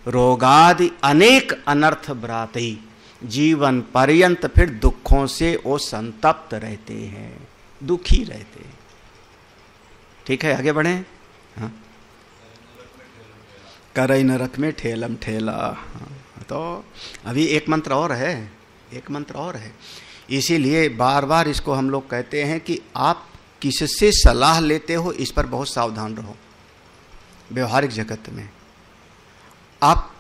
रोगादि अनेक अनर्थ भ्राति, जीवन पर्यंत फिर दुखों से वो संतप्त रहते हैं, दुखी रहते हैं। ठीक है, आगे बढ़े। हाँ, करई नरक में ठेलम ठेला। हाँ, तो अभी एक मंत्र और है, एक मंत्र और है। इसीलिए बार बार इसको हम लोग कहते हैं कि आप किससे सलाह लेते हो, इस पर बहुत सावधान रहो। व्यवहारिक जगत में आप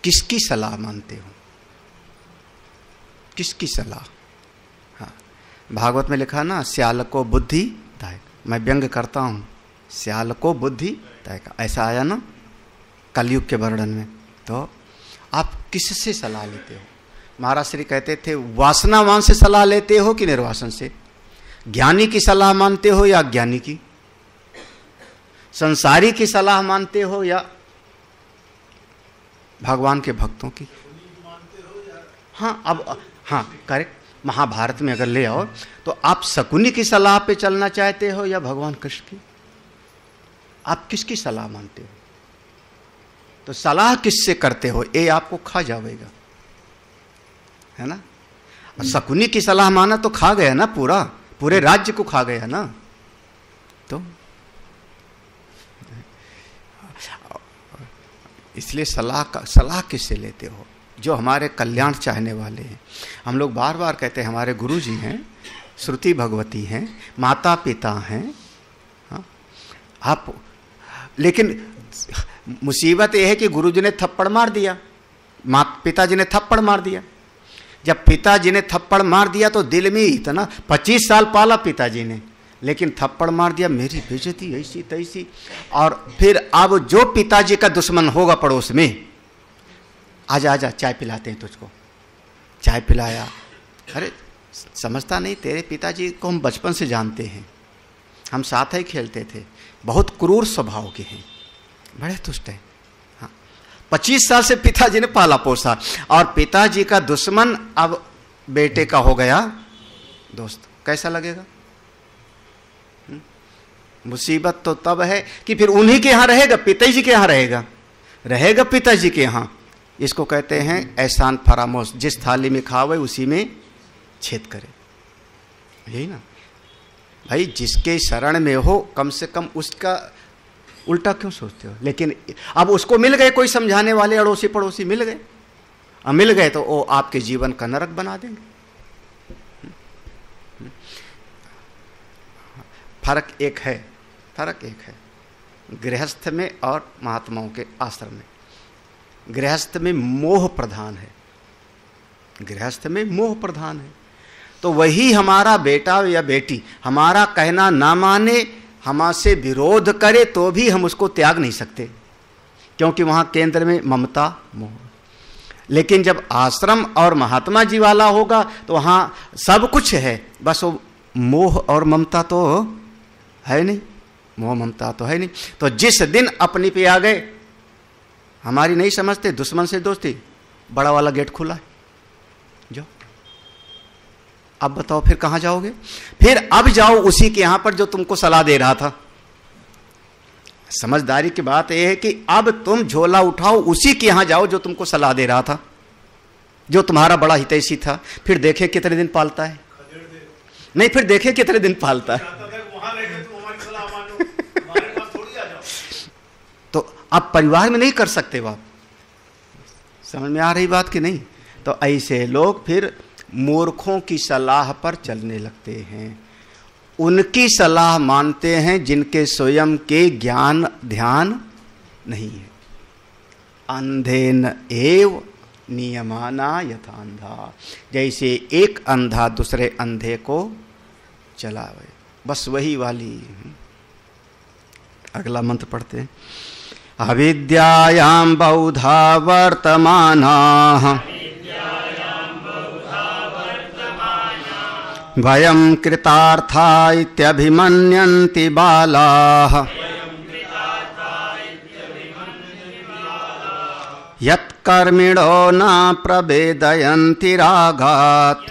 किसकी सलाह मानते हो, किसकी सलाह? हाँ, भागवत में लिखा ना, स्याल को बुद्धि दायक। मैं व्यंग करता हूँ, स्याल को बुद्धि दायक, ऐसा आया ना कलयुग के वर्णन में। तो आप किससे सलाह लेते हो? महाराज श्री कहते थे, वासनावान से सलाह लेते हो कि निर्वासन से? ज्ञानी की सलाह मानते हो या अज्ञानी की? संसारी की सलाह मानते हो या भगवान के भक्तों की? हाँ, अब हाँ करेक्ट। महाभारत में अगर ले आओ तो आप शकुनी की सलाह पे चलना चाहते हो या भगवान कृष्ण की? आप किसकी सलाह मानते हो? तो सलाह किससे करते हो ये आपको खा जाएगा, है ना। शकुनी की सलाह माना तो खा गया ना, पूरे राज्य को खा गया ना। तो इसलिए सलाह किससे लेते हो? जो हमारे कल्याण चाहने वाले हैं। हम लोग बार बार कहते हैं हमारे गुरु जी हैं, श्रुति भगवती हैं, माता पिता हैं। हाँ? आप लेकिन मुसीबत यह है कि गुरु जी ने थप्पड़ मार दिया, पिताजी ने थप्पड़ मार दिया। जब पिताजी ने थप्पड़ मार दिया तो दिल में इतना 25 साल पाला पिताजी ने, लेकिन थप्पड़ मार दिया, मेरी बेइज्जती ऐसी तैसी। और फिर अब जो पिताजी का दुश्मन होगा पड़ोस में, आजा आजा चाय पिलाते हैं तुझको। चाय पिलाया, अरे समझता नहीं, तेरे पिताजी को हम बचपन से जानते हैं, हम साथ ही खेलते थे, बहुत क्रूर स्वभाव के हैं, बड़े दुष्ट हैं। हाँ, 25 साल से पिताजी ने पाला पोसा और पिताजी का दुश्मन अब बेटे का हो गया दोस्त, कैसा लगेगा? मुसीबत तो तब है कि फिर उन्हीं के यहां रहेगा, पिताजी के यहां रहेगा पिताजी के यहां। इसको कहते हैं एहसान फरामोश, जिस थाली में खावे उसी में छेद करे, यही ना भाई। जिसके शरण में हो कम से कम उसका उल्टा क्यों सोचते हो? लेकिन अब उसको मिल गए कोई समझाने वाले, अड़ोसी पड़ोसी मिल गए, अब मिल गए तो वो आपके जीवन का नरक बना देंगे। फर्क एक है गृहस्थ में और महात्माओं के आश्रम में। गृहस्थ में मोह प्रधान है, तो वही हमारा बेटा या बेटी हमारा कहना ना माने, हमसे विरोध करे तो भी हम उसको त्याग नहीं सकते, क्योंकि वहां केंद्र में ममता मोह। लेकिन जब आश्रम और महात्मा जी वाला होगा तो वहां सब कुछ है, बस वो मोह और ममता तो है नहीं, मोह ममता तो है नहीं। तो जिस दिन अपनी पे आ गए, हमारी नहीं समझते, दुश्मन से दोस्ती, बड़ा वाला गेट खुला है, जाओ। अब बताओ फिर कहां जाओगे? फिर अब जाओ उसी के यहां पर जो तुमको सलाह दे रहा था। समझदारी की बात यह है कि अब तुम झोला उठाओ, उसी के यहां जाओ जो तुमको सलाह दे रहा था, जो तुम्हारा बड़ा हितैषी था। फिर देखे कितने दिन पालता है, नहीं फिर देखे कितने दिन पालता है। तो आप परिवार में नहीं कर सकते बात, समझ में आ रही बात कि नहीं? तो ऐसे लोग फिर मूर्खों की सलाह पर चलने लगते हैं, उनकी सलाह मानते हैं जिनके स्वयं के ज्ञान ध्यान नहीं है। अंधेन एव नियमाना यथांधा, जैसे एक अंधा दूसरे अंधे को चलावे, बस वही वाली। अगला मंत्र पढ़ते हैं। अविद्यायां बहुधा वर्तमानाः भयं कृतार्था इत्यभिमन्यन्ति बालाः यत्कर्मिणो न प्रवेदयन्ति रागात्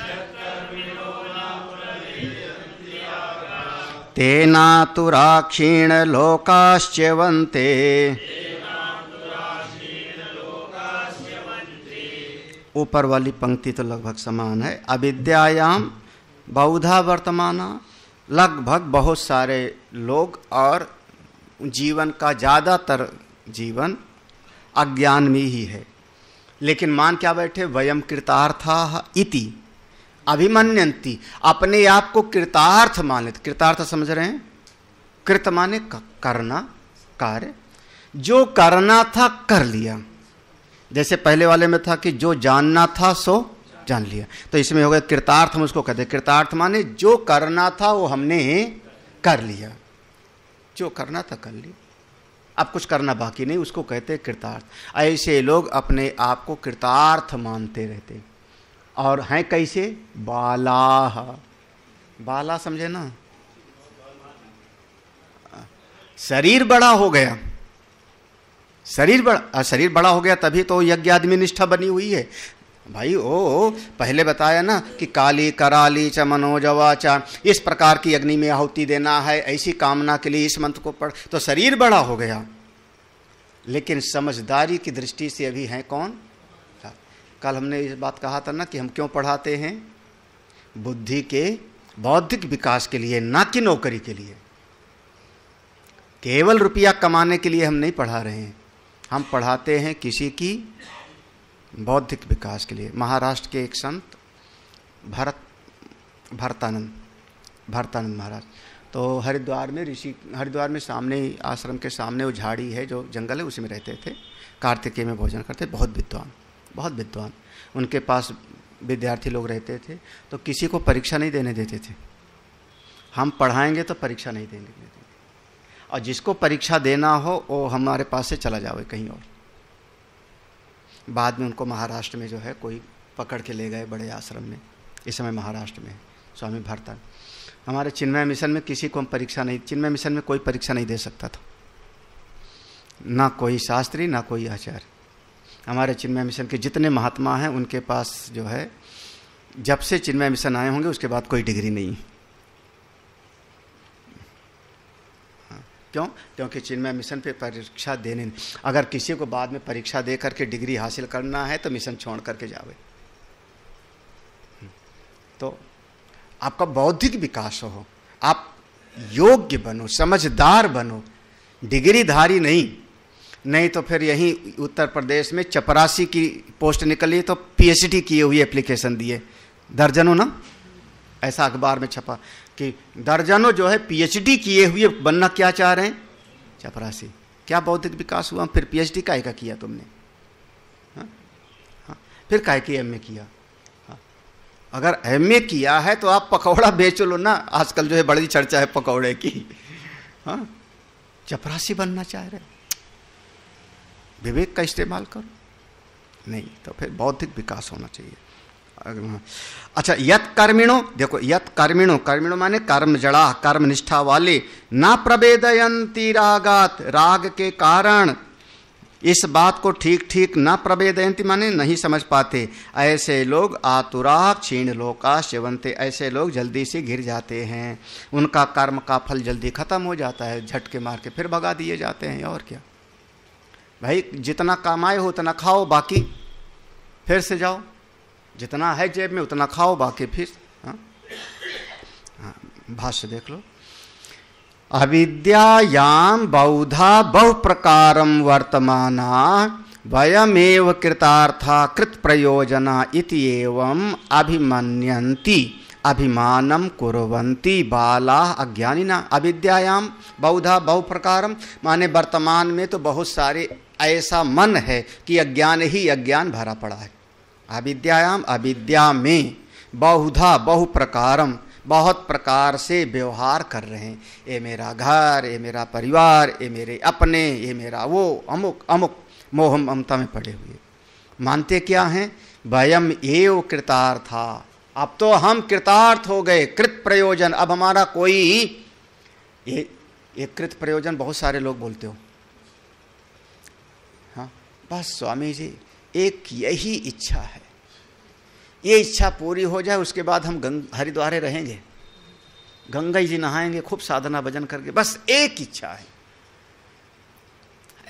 तेनातुराक्षीण लोकाश्च्यवन्ते ऊपर वाली पंक्ति तो लगभग समान है। अविद्यायाम बहुधा वर्तमाना, लगभग बहुत सारे लोग और जीवन का ज़्यादातर जीवन अज्ञान में ही है। लेकिन मान क्या बैठे, वयम कृतार्था इति अभिमन्यन्ति, अपने आप को कृतार्थ मान लेते। कृतार्थ समझ रहे हैं? कृत माने करना, कार्य, जो करना था कर लिया। जैसे पहले वाले में था कि जो जानना था सो जान लिया, तो इसमें हो गया कृतार्थ। हम उसको कहते हैं कृतार्थ माने जो करना था वो हमने कर लिया, जो करना था कर लिया, अब कुछ करना बाकी नहीं, उसको कहते हैं कृतार्थ। ऐसे लोग अपने आप को कृतार्थ मानते रहते और हैं कैसे? बालाह, बाला समझे ना, शरीर बड़ा हो गया, शरीर बड़ा हो गया तभी तो यज्ञ आदमी निष्ठा बनी हुई है भाई। ओ पहले बताया ना कि काली कराली च मनोजवाचा, इस प्रकार की अग्नि में आहुति देना है, ऐसी कामना के लिए इस मंत्र को पढ़, तो शरीर बड़ा हो गया। लेकिन समझदारी की दृष्टि से अभी हैं कौन? कल हमने इस बात कहा था ना कि हम क्यों पढ़ाते हैं, बुद्धि के बौद्धिक विकास के लिए, ना कि नौकरी के लिए। केवल रुपया कमाने के लिए हम नहीं पढ़ा रहे हैं, हम पढ़ाते हैं किसी की बौद्धिक विकास के लिए। महाराष्ट्र के एक संत भरतानंद महाराज, तो हरिद्वार में सामने आश्रम के सामने वो झाड़ी है जो जंगल है, उसी में रहते थे, कार्तिकेय में भोजन करते, बहुत विद्वान। उनके पास विद्यार्थी लोग रहते थे, तो किसी को परीक्षा नहीं देने देते थे। हम पढ़ाएंगे तो परीक्षा नहीं देंगे, और जिसको परीक्षा देना हो वो हमारे पास से चला जावे कहीं और। बाद में उनको महाराष्ट्र में जो है कोई पकड़ के ले गए बड़े आश्रम में, इस समय महाराष्ट्र में स्वामी भरतान। हमारे चिन्मय मिशन में किसी को हम चिन्मय मिशन में कोई परीक्षा नहीं दे सकता था, ना कोई शास्त्री ना कोई आचार्य। हमारे चिन्मय मिशन के जितने महात्मा हैं उनके पास जो है जब से चिन्मय मिशन आए होंगे उसके बाद कोई डिग्री नहीं। क्यों? क्योंकि चिन्मय मिशन पे परीक्षा देने, अगर किसी को बाद में परीक्षा दे करके डिग्री हासिल करना है तो मिशन छोड़ करके जावे। तो आपका बौद्धिक विकास हो, आप योग्य बनो, समझदार बनो, डिग्रीधारी नहीं तो फिर यहीं उत्तर प्रदेश में चपरासी की पोस्ट निकली तो पीएचडी किए हुए एप्लीकेशन दिए दर्जनों ना, ऐसा अखबार में छपा कि दर्जनों जो है पीएचडी किए हुए बनना क्या चाह रहे हैं, चपरासी। क्या बौद्धिक विकास हुआ? फिर पीएचडी काहे का किया तुमने? हाँ, फिर काहे की एमए किया? हाँ, अगर एमए किया है तो आप पकौड़ा बेच लो ना, आजकल जो है बड़ी चर्चा है पकौड़े की। हाँ, चपरासी बनना चाह रहे, विवेक का इस्तेमाल करो। नहीं तो फिर बौद्धिक विकास होना चाहिए। अच्छा, यत कर्मिणो, देखो यत कर्मिणो माने कर्म जड़ा, कर्म निष्ठा वाले, ना प्रवेदयंती रागात, राग के कारण इस बात को ठीक ठीक ना प्रवेदयंती माने नहीं समझ पाते, ऐसे लोग आतुरा क्षीण लोका सेवंते, ऐसे लोग जल्दी से गिर जाते हैं, उनका कर्म का फल जल्दी खत्म हो जाता है, झटके मार के फिर भगा दिए जाते हैं। और क्या भाई, जितना कमाए हो उतना खाओ, बाकी फिर से जाओ, जितना है जेब में उतना खाओ, बाकी फिर। हाँ, भाष्य देख लो। अविद्यायाम बहुधा बहु प्रकारम वर्तमाना वयमेव कृतार्था कृत प्रयोजना इति एवं अभिमन्यन्ति अभिमानम कुर्वन्ति बाला अज्ञानिना। अविद्यायाम बहुधा बहु प्रकारम माने वर्तमान में तो बहुत सारे ऐसा मन है कि अज्ञान ही अज्ञान भरा पड़ा है। अविद्यायाम, अविद्या में, बहुधा बहु प्रकारम, बहुत प्रकार से व्यवहार कर रहे हैं। ये मेरा घर, ये मेरा परिवार, ये मेरे अपने, ये मेरा वो, अमुक अमुक मोह ममता में पड़े हुए। मानते क्या हैं? वयम एव कृतार्था, अब तो हम कृतार्थ हो गए, कृत प्रयोजन, अब हमारा कोई ये कृत प्रयोजन बहुत सारे लोग बोलते हो। हाँ, बस स्वामी जी एक यही इच्छा है, ये इच्छा पूरी हो जाए उसके बाद हम हरिद्वारे रहेंगे, गंगा जी नहाएंगे, खूब साधना भजन करके, बस एक इच्छा है।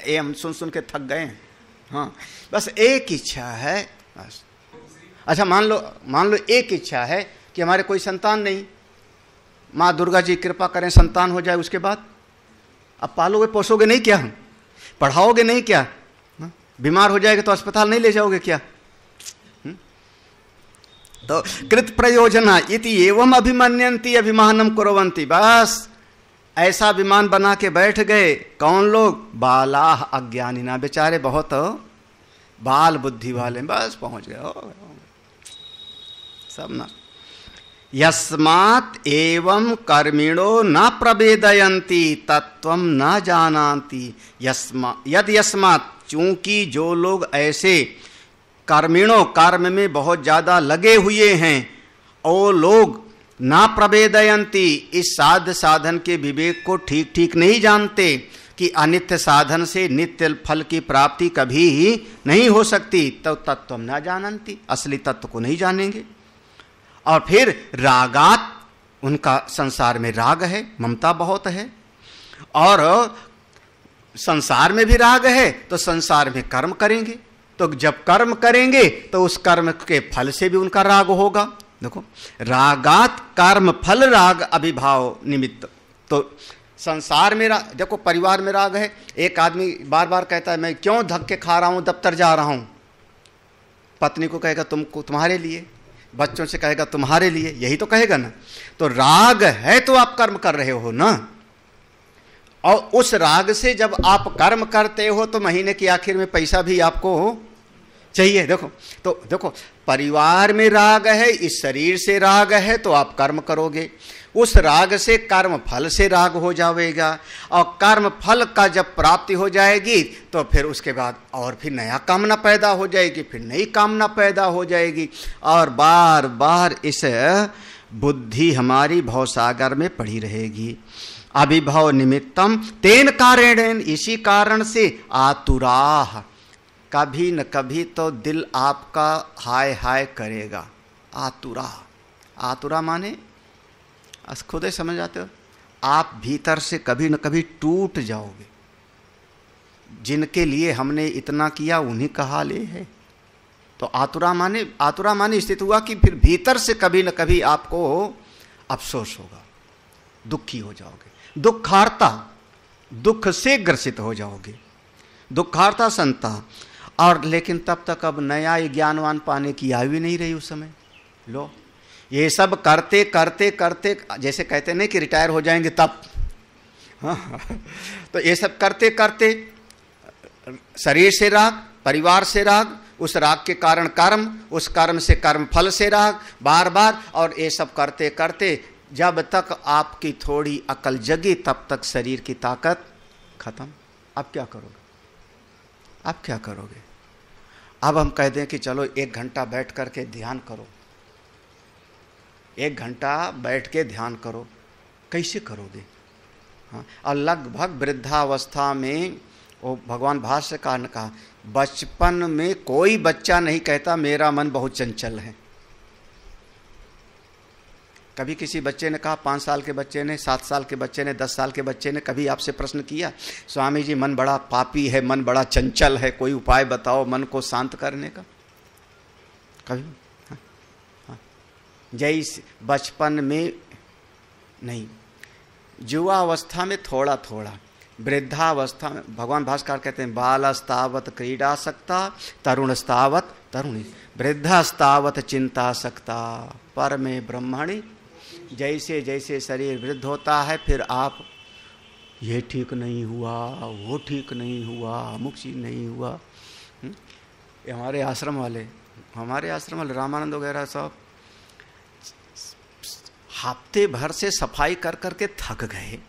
ये हम सुन सुन के थक गए। हाँ, बस एक इच्छा है बस। अच्छा, मान लो एक इच्छा है कि हमारे कोई संतान नहीं, माँ दुर्गा जी कृपा करें संतान हो जाए, उसके बाद अब पालोगे पोसोगे नहीं क्या? हम पढ़ाओगे नहीं क्या? बीमार हो जाएगा तो अस्पताल नहीं ले जाओगे क्या? तो कृत प्रयोजना इति एवं अभिमन्यन्ति अभिमानम कुर्वन्ति, बस ऐसा विमान बना के बैठ गए। कौन लोग? बाला अज्ञानिना, बेचारे बहुत बाल बुद्धि वाले, बस पहुंच गए हो सब ना। यस्मात् एवं कर्मिणो न प्रवेदयन्ति तत्वं न जानन्ति। यद यस्मात्, चूंकि जो लोग ऐसे कर्मिणों, कर्म में बहुत ज्यादा लगे हुए हैं, और लोग ना प्रवेदयंती, इस साधन के विवेक को ठीक ठीक नहीं जानते कि अनित्य साधन से नित्य फल की प्राप्ति कभी ही नहीं हो सकती। तो तत्व न जानंती, असली तत्व को नहीं जानेंगे। और फिर रागात, उनका संसार में राग है, ममता बहुत है, और संसार में भी राग है तो संसार में कर्म करेंगे, तो जब कर्म करेंगे तो उस कर्म के फल से भी उनका राग होगा। देखो, रागात कर्म फल राग अभिभाव निमित्त। तो संसार में देखो, परिवार में राग है। एक आदमी बार बार कहता है मैं क्यों धक्के खा रहा हूं, दफ्तर जा रहा हूं। पत्नी को कहेगा तुमको, तुम्हारे लिए, बच्चों से कहेगा तुम्हारे लिए, यही तो कहेगा ना। तो राग है तो आप कर्म कर रहे हो ना, और उस राग से जब आप कर्म करते हो तो महीने की आखिर में पैसा भी आपको चाहिए। देखो, तो देखो, परिवार में राग है, इस शरीर से राग है तो आप कर्म करोगे, उस राग से कर्म फल से राग हो जाएगा, और कर्म फल का जब प्राप्ति हो जाएगी तो फिर उसके बाद और फिर नया कामना पैदा हो जाएगी, फिर नई कामना पैदा हो जाएगी, और बार बार इस बुद्धि हमारी भवसागर में पड़ी रहेगी। अभिभव निमित्तम तेन कारणेन, इसी कारण से आतुराह, कभी न कभी तो दिल आपका हाय हाय करेगा। आतुरा, आतुरा माने खुद ही समझ आते हो, आप भीतर से कभी न कभी टूट जाओगे। जिनके लिए हमने इतना किया उन्हीं का हाल ये है। तो आतुरा माने स्थित हुआ कि फिर भीतर से कभी न कभी आपको अफसोस होगा, दुखी हो जाओगे, दुखार्ता, दुख से ग्रसित हो जाओगे, दुखार्ता संता। और लेकिन तब तक अब नया ज्ञानवान पाने की आयु भी नहीं रही उस समय। लो, ये सब करते करते करते, जैसे कहते नहीं कि रिटायर हो जाएंगे तब, हाँ, तो ये सब करते करते शरीर से राग, परिवार से राग, उस राग के कारण कर्म, उस कर्म से कर्म फल से राग, बार बार, और ये सब करते करते जब तक आपकी थोड़ी अकल जगी तब तक शरीर की ताकत खत्म। अब क्या करोगे? अब क्या करोगे? अब हम कह दें कि चलो 1 घंटा बैठ करके ध्यान करो, 1 घंटा बैठ के ध्यान करो, कैसे करोगे? हाँ, और लगभग वृद्धावस्था में, वो भगवान भाष्यकार ने कहा, बचपन में कोई बच्चा नहीं कहता मेरा मन बहुत चंचल है। कभी किसी बच्चे ने कहा, 5 साल के बच्चे ने, 7 साल के बच्चे ने, 10 साल के बच्चे ने कभी आपसे प्रश्न किया, स्वामी जी मन बड़ा पापी है, मन बड़ा चंचल है, कोई उपाय बताओ मन को शांत करने का? कभी? हाँ, हाँ। जैसे बचपन में नहीं, युवावस्था में थोड़ा थोड़ा, वृद्धावस्था में, भगवान भास्कर कहते हैं बालस्तावत क्रीडासक्ता तरुणस्तावत तरुणी वृद्धास्तावत चिंतासक्ता परमे ब्रह्मणि। जैसे जैसे शरीर वृद्ध होता है फिर आप, ये ठीक नहीं हुआ, वो ठीक नहीं हुआ, अमुक चीज नहीं हुआ। ये हमारे आश्रम वाले रामानंद वगैरह सब हफ्ते भर से सफाई कर करके थक गए,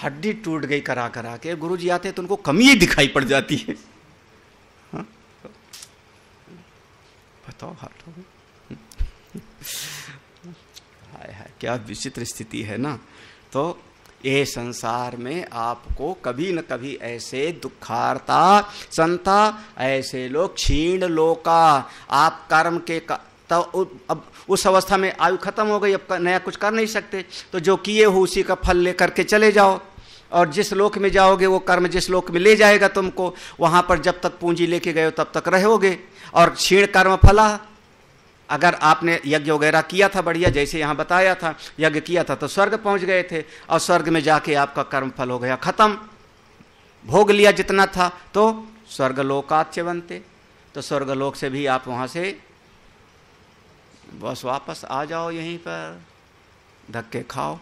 हड्डी टूट गई करा करा के। गुरुजी आते तो उनको कमी ही दिखाई पड़ जाती है। हाँ? बताओ, हटो। हाय हाय, क्या विचित्र स्थिति है ना। तो ये संसार में आपको कभी न कभी ऐसे दुखार्ता संता, ऐसे लोग क्षीण लोका, आप कर्म के तो अब उस अवस्था में आयु खत्म हो गई, अब नया कुछ कर नहीं सकते, तो जो किए हो उसी का फल लेकर के चले जाओ, और जिस लोक में जाओगे वो कर्म जिस लोक में ले जाएगा तुमको, वहां पर जब तक पूंजी लेके गए हो तब तक रहोगे। और क्षीण कर्म फला, अगर आपने यज्ञ वगैरह किया था बढ़िया, जैसे यहाँ बताया था, यज्ञ किया था तो स्वर्ग पहुंच गए थे, और स्वर्ग में जाके आपका कर्म फल हो गया खत्म, भोग लिया जितना था, तो स्वर्गलोकाच्य बनते, तो स्वर्गलोक से भी आप वहां से बस वापस आ जाओ, यहीं पर धक्के खाओ,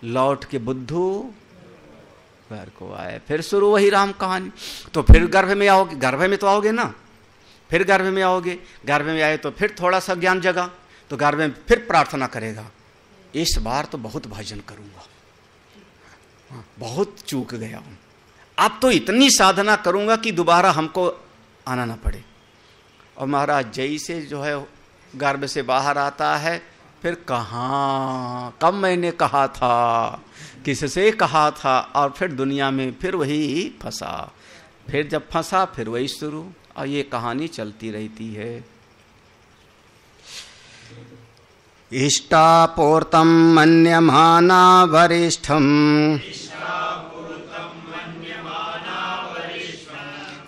लौट के बुद्धू घर को आए, फिर शुरू वही राम कहानी। तो फिर गर्भ में आओगे, गर्भ में तो आओगे ना, फिर गर्भ में आओगे, गर्भ में आए तो फिर थोड़ा सा ज्ञान जगा, तो गर्भ में फिर प्रार्थना करेगा, इस बार तो बहुत भजन करूंगा, बहुत चूक गया हूं, अब तो इतनी साधना करूंगा कि दोबारा हमको आना ना पड़े। और महाराज जैसे जो है गर्भ से बाहर आता है, फिर कहाँ, कब मैंने कहा था, किससे कहा था, और फिर दुनिया में फिर वही फंसा, फिर जब फंसा फिर वही शुरू, और ये कहानी चलती रहती है। इष्टापूर्तं मन्यमाना वरिष्ठं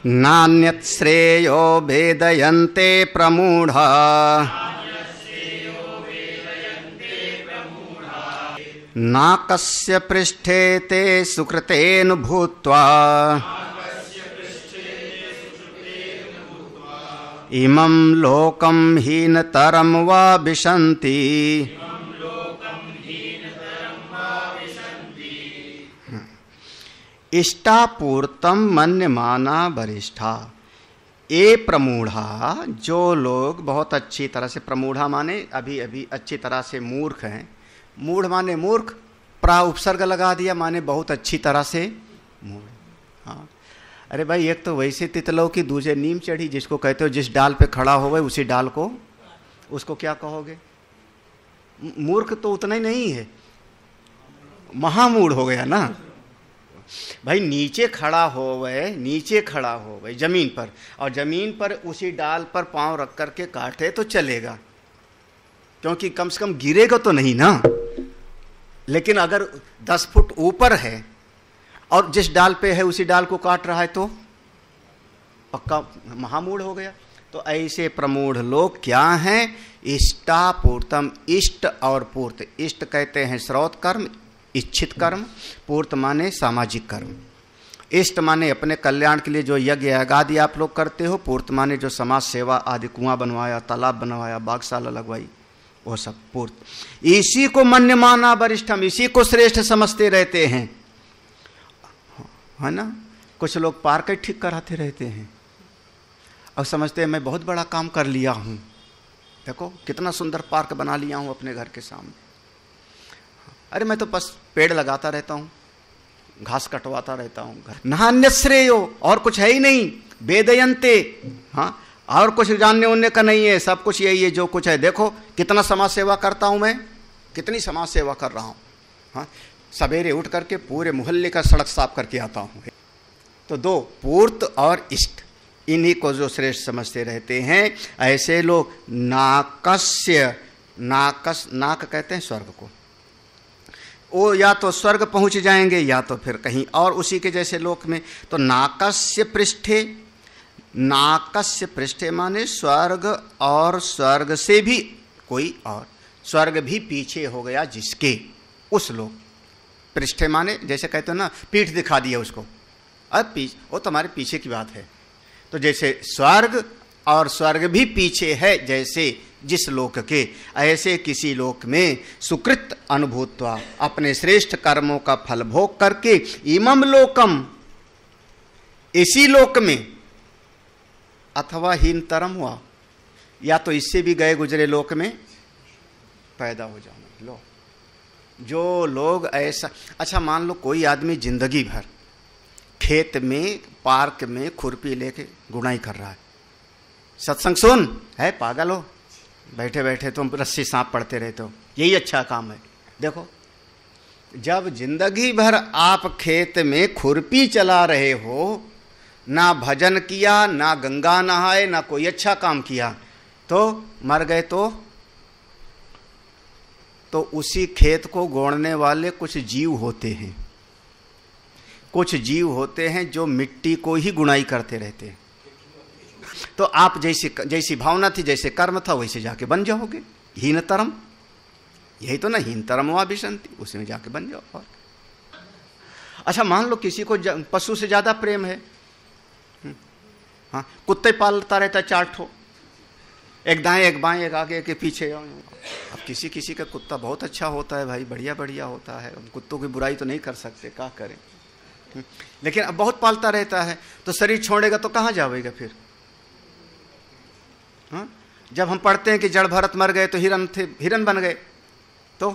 नान्यत् श्रेयो वेदयन्ते प्रमूढा नाकस्य पृष्ठे ते सुकृतेन भूत्वा इमं लोकं हीनतरं वा विशन्ति। इष्टापूर्तम मन्यमाना वरिष्ठा, ये प्रमूढ़ा, जो लोग बहुत अच्छी तरह से, प्रमूढ़ा माने अभी अभी अच्छी तरह से मूर्ख हैं, मूढ़ माने मूर्ख, प्रा उपसर्ग लगा दिया माने बहुत अच्छी तरह से मूढ़। हाँ, अरे भाई एक तो वैसे तितलो की, दूसरे नीम चढ़ी, जिसको कहते हो जिस डाल पे खड़ा हो गए उसी डाल को, उसको क्या कहोगे? मूर्ख तो उतना ही नहीं है, महामूढ़ हो गया ना भाई। नीचे खड़ा हो गए, नीचे खड़ा हो गए जमीन पर, और जमीन पर उसी डाल पर पांव रख करके काटे तो चलेगा, क्योंकि कम से कम गिरेगा तो नहीं ना। लेकिन अगर 10 फुट ऊपर है और जिस डाल पे है उसी डाल को काट रहा है तो पक्का महामूढ़ हो गया। तो ऐसे प्रमूढ़ लोग क्या हैं? इष्टापूर्तम, इष्ट और पूर्त। इष्ट कहते हैं श्रौत कर्म, इच्छित कर्म, पूर्त माने सामाजिक कर्म। इष्ट माने अपने कल्याण के लिए जो यज्ञ आदि आप लोग करते हो, पूर्त माने जो समाज सेवा आदि, कुआं बनवाया, तालाब बनवाया, बागशाला लगवाई, वो सब पूर्त। इसी को मन्यमाना वरिष्ठम, इसी को श्रेष्ठ समझते रहते हैं, है ना। कुछ लोग पार्क ठीक कराते रहते हैं और समझते हैं मैं बहुत बड़ा काम कर लिया हूं, देखो कितना सुंदर पार्क बना लिया हूं अपने घर के सामने। अरे मैं तो बस पेड़ लगाता रहता हूं, घास कटवाता रहता हूं, नान्य श्रेयो, और कुछ है ही नहीं। वेदयन्ते, हाँ, और कुछ जानने उनने का नहीं है, सब कुछ यही है जो कुछ है। देखो कितना समाज सेवा करता हूं मैं, कितनी समाज सेवा कर रहा हूं। हाँ, सवेरे उठ करके पूरे मोहल्ले का सड़क साफ करके आता हूं। तो दो, पूर्त और इष्ट, इन्हीं को जो श्रेष्ठ समझते रहते हैं, ऐसे लोग नाकस्य, नाकस, नाक कहते हैं स्वर्ग को, वो या तो स्वर्ग पहुंच जाएंगे या तो फिर कहीं और उसी के जैसे लोक में। तो नाकस्य पृष्ठे, नाकस्य पृष्ठे माने स्वर्ग, और स्वर्ग से भी कोई और, स्वर्ग भी पीछे हो गया जिसके, उस लोक। पृष्ठे माने जैसे कहते हो ना, पीठ दिखा दिया उसको, अब वो तुम्हारे पीछे की बात है। तो जैसे स्वर्ग और स्वर्ग भी पीछे है जैसे जिस लोक के, ऐसे किसी लोक में सुकृत अनुभूत्वा, अपने श्रेष्ठ कर्मों का फल भोग करके, इमम लोकम, इसी लोक में, अथवा हीनतरम हुआ, या तो इससे भी गए गुजरे लोक में पैदा हो जाना। लो, जो लोग ऐसा, अच्छा मान लो कोई आदमी जिंदगी भर खेत में, पार्क में खुरपी लेके गुनाई कर रहा है, सत्संग सुन, है पागल हो, बैठे बैठे तुम रस्सी सांप पढ़ते रहते हो, यही अच्छा काम है। देखो, जब जिंदगी भर आप खेत में खुरपी चला रहे हो, ना भजन किया, ना गंगा नहाए, ना कोई अच्छा काम किया, तो मर गए तो उसी खेत को गोड़ने वाले कुछ जीव होते हैं, कुछ जीव होते हैं जो मिट्टी को ही गुनाई करते रहते हैं। तो आप जैसी भावना थी, जैसे कर्म था, वैसे जाके बन जाओगे हीनतरम। यही तो ना, हीनतरम वा विशन्ति, उसमें जाके बन जाओ। और अच्छा मान लो किसी को पशु से ज्यादा प्रेम है, हाँ, कुत्ते पालता रहता है 4 ठो, एक दाएं एक बाएं एक आगे एक पीछे। अब किसी किसी का कुत्ता बहुत अच्छा होता है भाई, बढ़िया बढ़िया होता है, कुत्तों की बुराई तो नहीं कर सकते, क्या करें। लेकिन अब बहुत पालता रहता है, तो शरीर छोड़ेगा तो कहाँ जाएगा फिर। हाँ? जब हम पढ़ते हैं कि जड़ भरत मर गए तो हिरन थे, हिरन बन गए। तो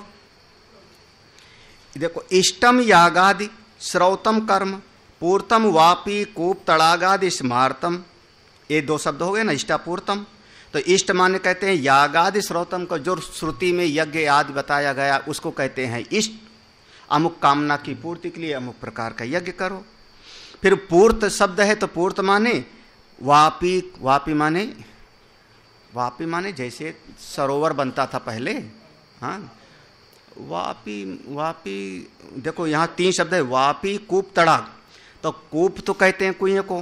देखो, इष्टम यागादि श्रौतम कर्म, पूर्तम वापी कूप तड़ागादि स्मार्तम, ये 2 शब्द हो गए ना, इष्टापूर्तम। तो इष्ट माने कहते हैं यागादि श्रोतम को, जो श्रुति में यज्ञ आदि बताया गया उसको कहते हैं इष्ट। अमुक कामना की पूर्ति के लिए अमुक प्रकार का यज्ञ करो। फिर पूर्त शब्द है तो पूर्त माने वापी, वापी माने जैसे सरोवर बनता था पहले। हाँ, वापी देखो यहाँ 3 शब्द है, वापी, कूप, तड़ाग। तो कूप तो कहते हैं कुएं को,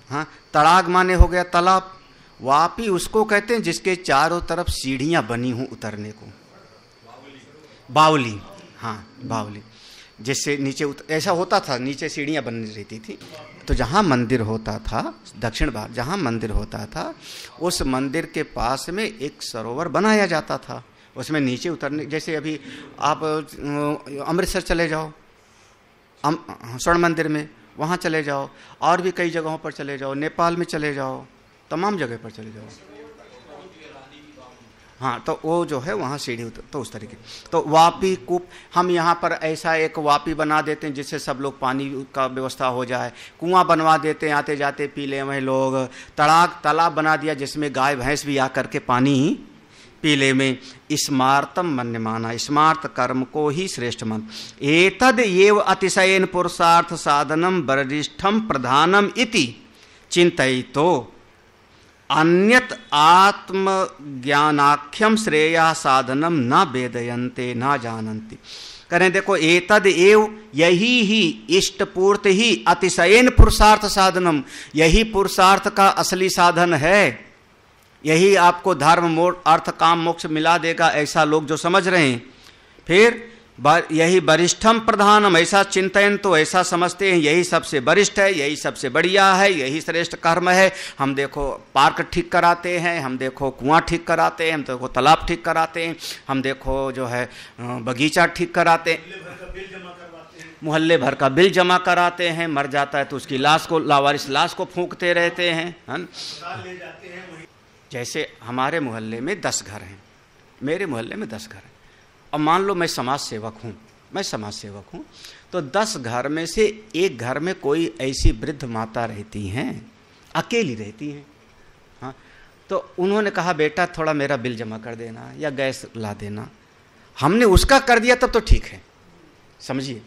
हाँ, तड़ाग माने हो गया तालाब। वापी उसको कहते हैं जिसके चारों तरफ सीढ़ियां बनी हों उतरने को, बावली। हाँ, बावली, जिससे नीचे ऐसा होता था, नीचे सीढ़ियां बनी रहती थी। तो जहाँ मंदिर होता था, दक्षिण भारत जहाँ मंदिर होता था, उस मंदिर के पास में एक सरोवर बनाया जाता था। उसमें नीचे उतरने, जैसे अभी आप अमृतसर चले जाओ, स्वर्ण मंदिर में वहाँ चले जाओ, और भी कई जगहों पर चले जाओ, नेपाल में चले जाओ, तमाम जगह पर चले जाओ। हाँ, तो वो जो है वहाँ सीढ़ी उतर, तो उस तरीके। तो वापी, कूप, हम यहाँ पर ऐसा एक वापी बना देते हैं जिससे सब लोग पानी का व्यवस्था हो जाए। कुआं बनवा देते हैं, आते जाते पी ले वही लोग। तड़ाग, तालाब बना दिया जिसमें गाय भैंस भी आकर के पानी पी ले में। स्मार्तम मन्य माना, स्मार्त कर्म को ही श्रेष्ठ मन। एतद एव अतिशयन पुरुषार्थ साधनम वरिष्ठम प्रधानम इति चिंतयितो अन्यत आत्मज्ञानाख्यम श्रेया साधनम न वेदयन्ते न जानन्ति। करें देखो, एतद एव, यही ही इष्टपूर्ति ही अतिशयन पुरुषार्थ साधनम, यही पुरुषार्थ का असली साधन है। यही आपको धर्म, मोक्ष, अर्थ, काम, मोक्ष मिला देगा, ऐसा लोग जो समझ रहे हैं। फिर यही वरिष्ठम प्रधानम, ऐसा चिंतन तो ऐसा समझते हैं यही सबसे वरिष्ठ है, यही सबसे बढ़िया है, यही श्रेष्ठ कर्म है। हम देखो पार्क ठीक कराते हैं, हम देखो कुआं ठीक कराते हैं, हम देखो तालाब ठीक कराते हैं, हम देखो जो है बगीचा ठीक कराते हैं, मोहल्ले भर का बिल जमा कराते हैं। मर जाता है तो उसकी लाश को, लावारिस लाश को फूंकते रहते हैं, है ना। जैसे हमारे मोहल्ले में 10 घर हैं, मेरे मोहल्ले में 10 घर हैं, अब मान लो मैं समाज सेवक हूँ, तो 10 घर में से एक घर में कोई ऐसी वृद्ध माता रहती हैं, अकेली रहती हैं। हाँ, तो उन्होंने कहा बेटा थोड़ा मेरा बिल जमा कर देना या गैस ला देना। हमने उसका कर दिया तब तो ठीक है, समझिए,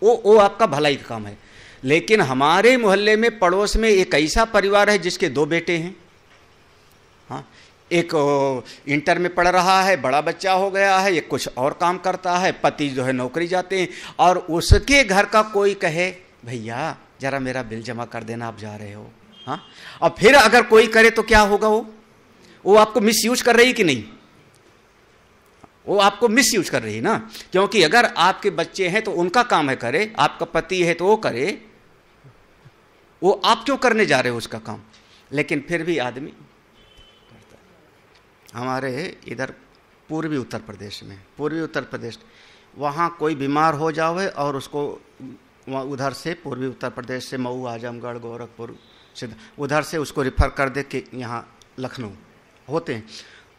वो आपका भलाई का काम है। लेकिन हमारे मोहल्ले में पड़ोस में एक ऐसा परिवार है जिसके 2 बेटे हैं। हाँ, एक इंटर में पढ़ रहा है, बड़ा बच्चा हो गया है, एक कुछ और काम करता है, पति जो है नौकरी जाते हैं, और उसके घर का कोई कहे भैया जरा मेरा बिल जमा कर देना, आप जा रहे हो। हाँ, और फिर अगर कोई करे तो क्या होगा, वो आपको मिसयूज कर रही कि नहीं? वो आपको मिसयूज कर रही ना, क्योंकि अगर आपके बच्चे हैं तो उनका काम है करे, आपका पति है तो वो करे, वो आप क्यों करने जा रहे हो उसका काम? लेकिन फिर भी आदमी, हमारे इधर पूर्वी उत्तर प्रदेश, वहाँ कोई बीमार हो जावे और उसको उधर से पूर्वी उत्तर प्रदेश से मऊ, आजमगढ़, गोरखपुर, उधर से उसको रिफ़र कर दे कि यहाँ लखनऊ होते हैं,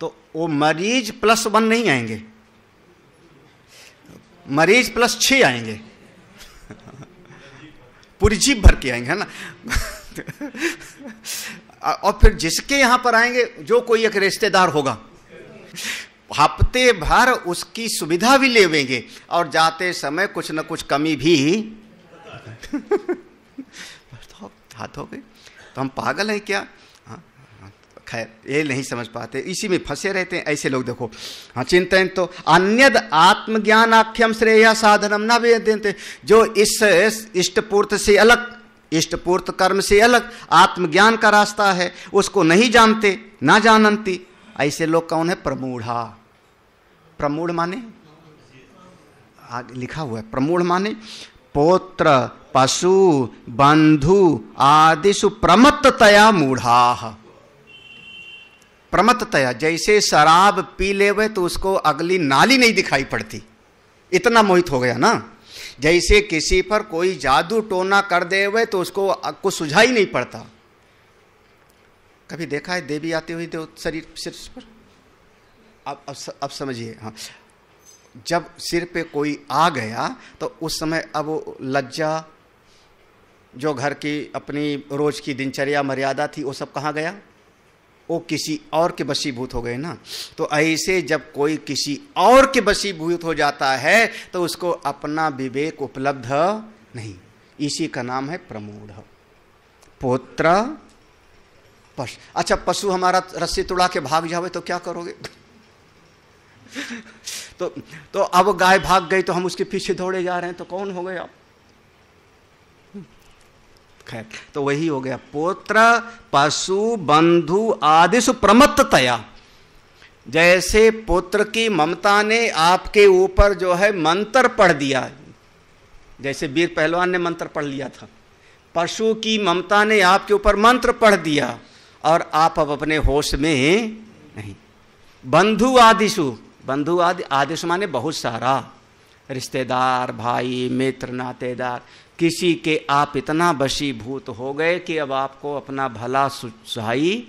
तो वो मरीज +1 नहीं आएंगे, मरीज +6 आएंगे, पूरी जीप भर के आएंगे, है ना। और फिर जिसके यहाँ पर आएंगे जो कोई एक रिश्तेदार होगा, हफ्ते भर उसकी सुविधा भी लेवेंगे और जाते समय कुछ न कुछ कमी भी हाथ हो गई। तो हम पागल हैं क्या? हाँ, खैर ये नहीं समझ पाते, इसी में फंसे रहते हैं ऐसे लोग। देखो हाँ, चिंतन तो अन्यद आत्मज्ञानाख्यम श्रेय साधनम न वेदन्ते, जो इस इष्टपूर्त से अलग, इष्टपूर्त कर्म से अलग आत्मज्ञान का रास्ता है, उसको नहीं जानते, ना जानंती। ऐसे लोग कौन है? प्रमूढ़ा। प्रमूढ़ माने आगे लिखा हुआ है, प्रमूढ़ माने पौत्र, पशु, बंधु आदिषु प्रमत्ततया मूढ़ाः। प्रमत्ततया, जैसे शराब पी लेवे तो उसको अगली नाली नहीं दिखाई पड़ती, इतना मोहित हो गया ना। जैसे किसी पर कोई जादू टोना कर देवे तो उसको कुछ सुझाई नहीं पड़ता। कभी देखा है देवी आती हुई तो शरीर सिर पर? अब समझिए, हाँ, जब सिर पे कोई आ गया तो उस समय अब वो लज्जा, जो घर की अपनी रोज की दिनचर्या मर्यादा थी, वो सब कहाँ गया? वो किसी और के वशीभूत हो गए ना। तो ऐसे जब कोई किसी और के वशीभूत हो जाता है तो उसको अपना विवेक उपलब्ध नहीं। इसी का नाम है प्रमूढ़। पुत्र पशु। अच्छा, पशु हमारा रस्सी तुड़ा के भाग जावे तो क्या करोगे? तो अब गाय भाग गई तो हम उसके पीछे दौड़े जा रहे हैं, तो कौन हो गए आप? खैर, तो वही हो गया। पुत्र पशु बंधु आदिषु प्रमत्ततया। जैसे पुत्र की ममता ने आपके ऊपर जो है मंत्र पढ़ दिया, जैसे वीर पहलवान ने मंत्र पढ़ लिया था, पशु की ममता ने आपके ऊपर मंत्र पढ़ दिया और आप अब अपने होश में नहीं। बंधु आदिषु, बंधु आदिषु माने बहुत सारा, रिश्तेदार, भाई, मित्र, नातेदार, किसी के आप इतना वशीभूत हो गए कि अब आपको अपना भला सुहाई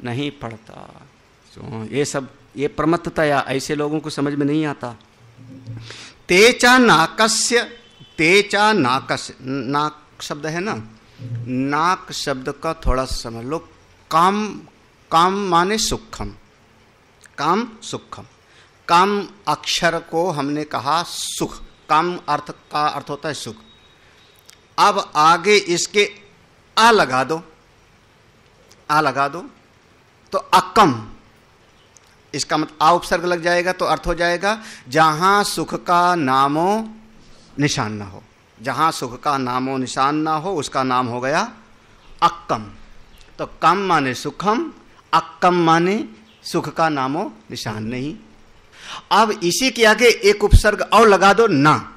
नहीं पड़ता। तो ये सब, ये प्रमत्ततया, ऐसे लोगों को समझ में नहीं आता। तेचा नाकस्य, तेचा नाकस्य, नाक शब्द है ना, नाक शब्द का थोड़ा समझ लो। काम, काम माने सुखम, काम सुखम। काम अक्षर को हमने कहा सुख, काम अर्थ का अर्थ होता है सुख। अब आगे इसके आ लगा दो, आ लगा दो तो अकम, इसका मतलब आ उपसर्ग लग जाएगा तो अर्थ हो जाएगा जहां सुख का नामो निशान ना हो। जहां सुख का नामो निशान ना हो उसका नाम हो गया अक्कम। तो कम माने सुखम, अक्कम माने सुख का नामो निशान नहीं। अब इसी के आगे एक उपसर्ग और लगा दो, ना,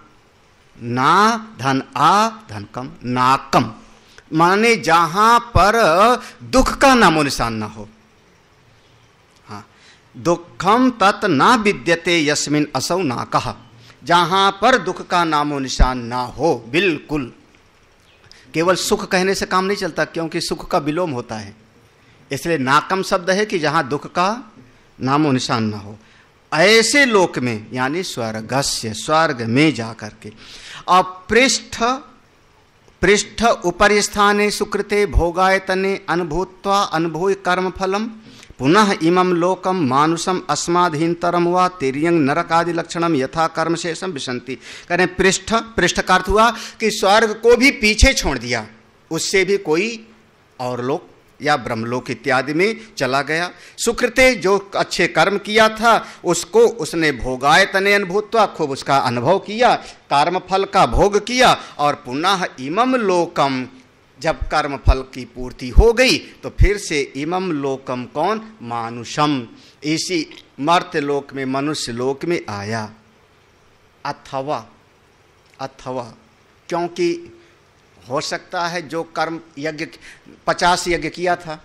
ना धन आ धन कम, नाकम माने जहां पर दुख का नामो निशान ना हो। हाँ, दुखम तत् ना विद्यते यस्मिन असौ नाकः, जहां पर दुख का नामो निशान ना हो। बिल्कुल, केवल सुख कहने से काम नहीं चलता, क्योंकि सुख का विलोम होता है, इसलिए नाकम शब्द है कि जहां दुख का नामो निशान ना हो। ऐसे लोक में यानी स्वर्गस्य, स्वर्ग में जाकर के, और पृष्ठ, पृष्ठ ऊपर स्थाने सुकृते भोगायतने अनुभूत्वा अनुभूय कर्म फलम पुनः इमं लोकम मानुषम अस्माधीनतरम वा तिर्यंग नरकादि लक्षणम यथा कर्म शेषम विशंति। करें पृष्ठ, पृष्ठ का अर्थ हुआ कि स्वर्ग को भी पीछे छोड़ दिया, उससे भी कोई और लोक या ब्रह्मलोक इत्यादि में चला गया। सुकृते, जो अच्छे कर्म किया था उसको उसने भोगायतने अनुभूत्वा, खूब उसका अनुभव किया, कर्म फल का भोग किया, और पुनः इमम लोकम, जब कर्म फल की पूर्ति हो गई तो फिर से इमम लोकम कौन? मानुषम, इसी मर्त्य लोक में, मनुष्य लोक में आया। अथवा, अथवा क्योंकि हो सकता है जो कर्म यज्ञ 50 यज्ञ किया था,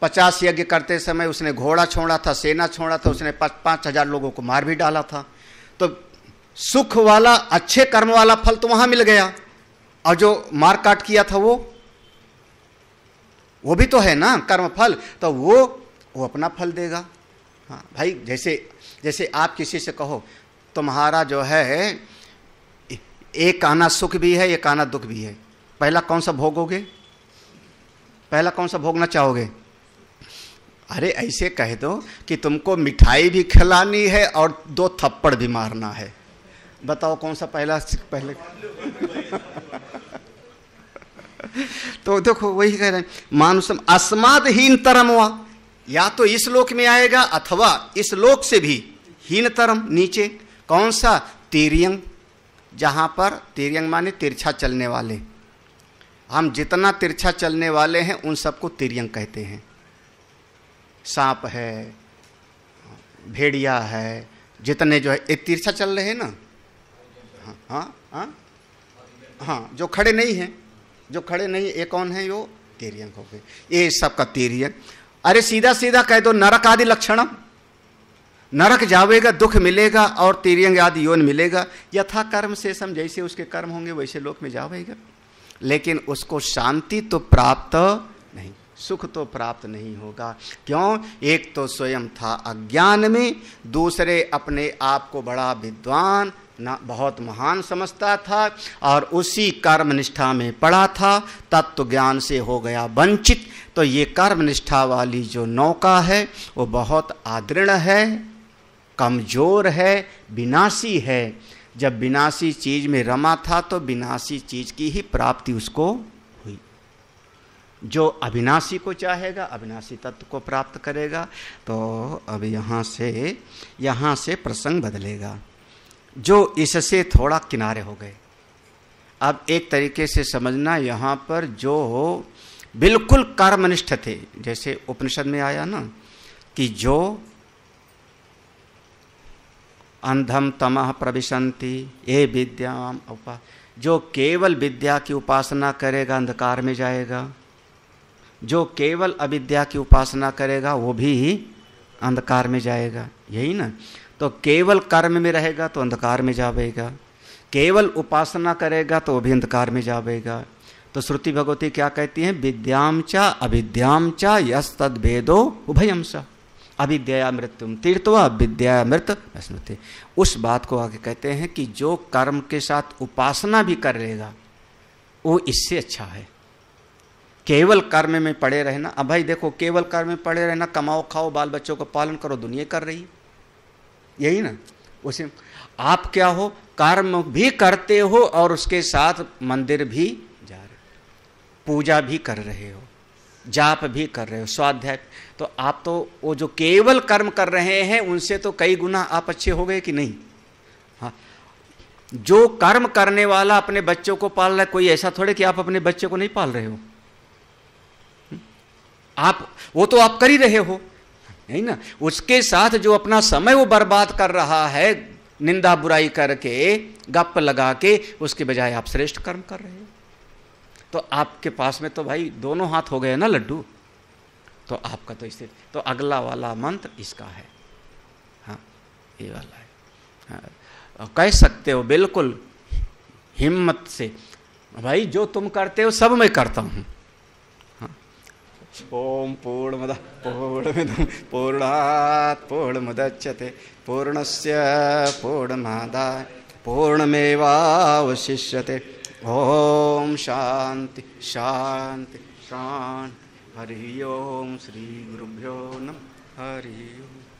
50 यज्ञ करते समय उसने घोड़ा छोड़ा था, सेना छोड़ा था, उसने 5,000 लोगों को मार भी डाला था, तो सुख वाला अच्छे कर्म वाला फल तो वहां मिल गया, और जो मार काट किया था वो भी तो है ना कर्म फल, तो वो अपना फल देगा। हाँ भाई, जैसे आप किसी से कहो तुम्हारा जो है एक आना सुख भी है, एक आना दुख भी है, पहला कौन सा भोगोगे? पहला कौन सा भोगना चाहोगे? अरे ऐसे कह दो कि तुमको मिठाई भी खिलानी है और 2 थप्पड़ भी मारना है, बताओ कौन सा पहले तो देखो वही कह रहे हैं, मानुषम अस्मादहीनतरम वा, या तो इस लोक में आएगा अथवा इस लोक से भी हीनतरम, नीचे। कौन सा? तिर्यंग, जहां पर तिर्यंग माने तिरछा चलने वाले, हम जितना तिरछा चलने वाले हैं उन सबको तिर्यंग कहते हैं। सांप है, भेड़िया है, जितने जो है एक तिरछा चल रहे हैं ना, हाँ हाँ हाँ, जो खड़े नहीं हैं, जो खड़े नहीं, ये कौन है? वो तिर्यंग हो गए, ये सबका तिर्यंग। अरे सीधा सीधा कह दो नरक आदि लक्षणम, नरक जावेगा, दुख मिलेगा और तिर्यंग आदि योन मिलेगा। यथा कर्म से सम, जैसे उसके कर्म होंगे वैसे लोक में जावेगा, लेकिन उसको शांति तो प्राप्त नहीं। सुख तो प्राप्त नहीं होगा। क्यों? एक तो स्वयं था अज्ञान में, दूसरे अपने आप को बड़ा विद्वान ना बहुत महान समझता था और उसी कर्म निष्ठा में पड़ा था, तत्व ज्ञान से हो गया वंचित। तो ये कर्म निष्ठा वाली जो नौका है वो बहुत आदृढ़ है, कमजोर है, विनाशी है। जब विनाशी चीज में रमा था तो विनाशी चीज की ही प्राप्ति उसको हुई। जो अविनाशी को चाहेगा अविनाशी तत्व को प्राप्त करेगा। तो अब यहाँ से प्रसंग बदलेगा। जो इससे थोड़ा किनारे हो गए, अब एक तरीके से समझना, यहाँ पर जो बिल्कुल कर्मनिष्ठ थे, जैसे उपनिषद में आया ना कि जो अंधम तमः प्रविशन्ति ये विद्याम उपा, जो केवल विद्या की उपासना करेगा अंधकार में जाएगा, जो केवल अविद्या की उपासना करेगा वो भी अंधकार में जाएगा। यही ना? तो केवल कर्म में रहेगा तो अंधकार में जावेगा, केवल उपासना करेगा तो वो भी अंधकार में जावेगा। तो श्रुति भगवती क्या कहती है? विद्याम च अविद्याम च यस्तद भेदो उभयम स अविद्या मृत्युम तीर्थवा विद्या मृत स्मृति। उस बात को आगे कहते हैं कि जो कर्म के साथ उपासना भी कर लेगा वो इससे अच्छा है। केवल कर्म में पड़े रहना, अब भाई देखो, केवल कर्म में पड़े रहना, कमाओ खाओ बाल बच्चों का पालन करो, दुनिया कर रही है, यही ना? उसे आप क्या हो, कर्म भी करते हो और उसके साथ मंदिर भी जा रहे हो, पूजा भी कर रहे हो, जाप भी कर रहे हो, स्वाध्याय। तो आप तो वो जो केवल कर्म कर रहे हैं उनसे तो कई गुना आप अच्छे हो गए कि नहीं? हाँ, जो कर्म करने वाला अपने बच्चों को पाल रहा है, कोई ऐसा थोड़े कि आप अपने बच्चे को नहीं पाल रहे हो। आप वो तो आप कर ही रहे हो, नहीं ना? उसके साथ जो अपना समय वो बर्बाद कर रहा है निंदा बुराई करके, गप लगा के, उसके बजाय आप श्रेष्ठ कर्म कर रहे हो। तो आपके पास में तो भाई दोनों हाथ हो गए ना लड्डू। तो आपका तो इससे तो अगला वाला मंत्र इसका है। हाँ, ये वाला है। हाँ, कह सकते हो बिल्कुल हिम्मत से, भाई जो तुम करते हो सब मैं करता हूँ। ओम पूर्णमदः पूर्णमिदं पूर्णात् पूर्णमुदच्यते पूर्णस्य पूर्णमादाय पूर्णमेवावशिष्यते। ओम शांति शांति शांति। हरि ओम। श्री गुरुभ्यो नमः। हरि ओम।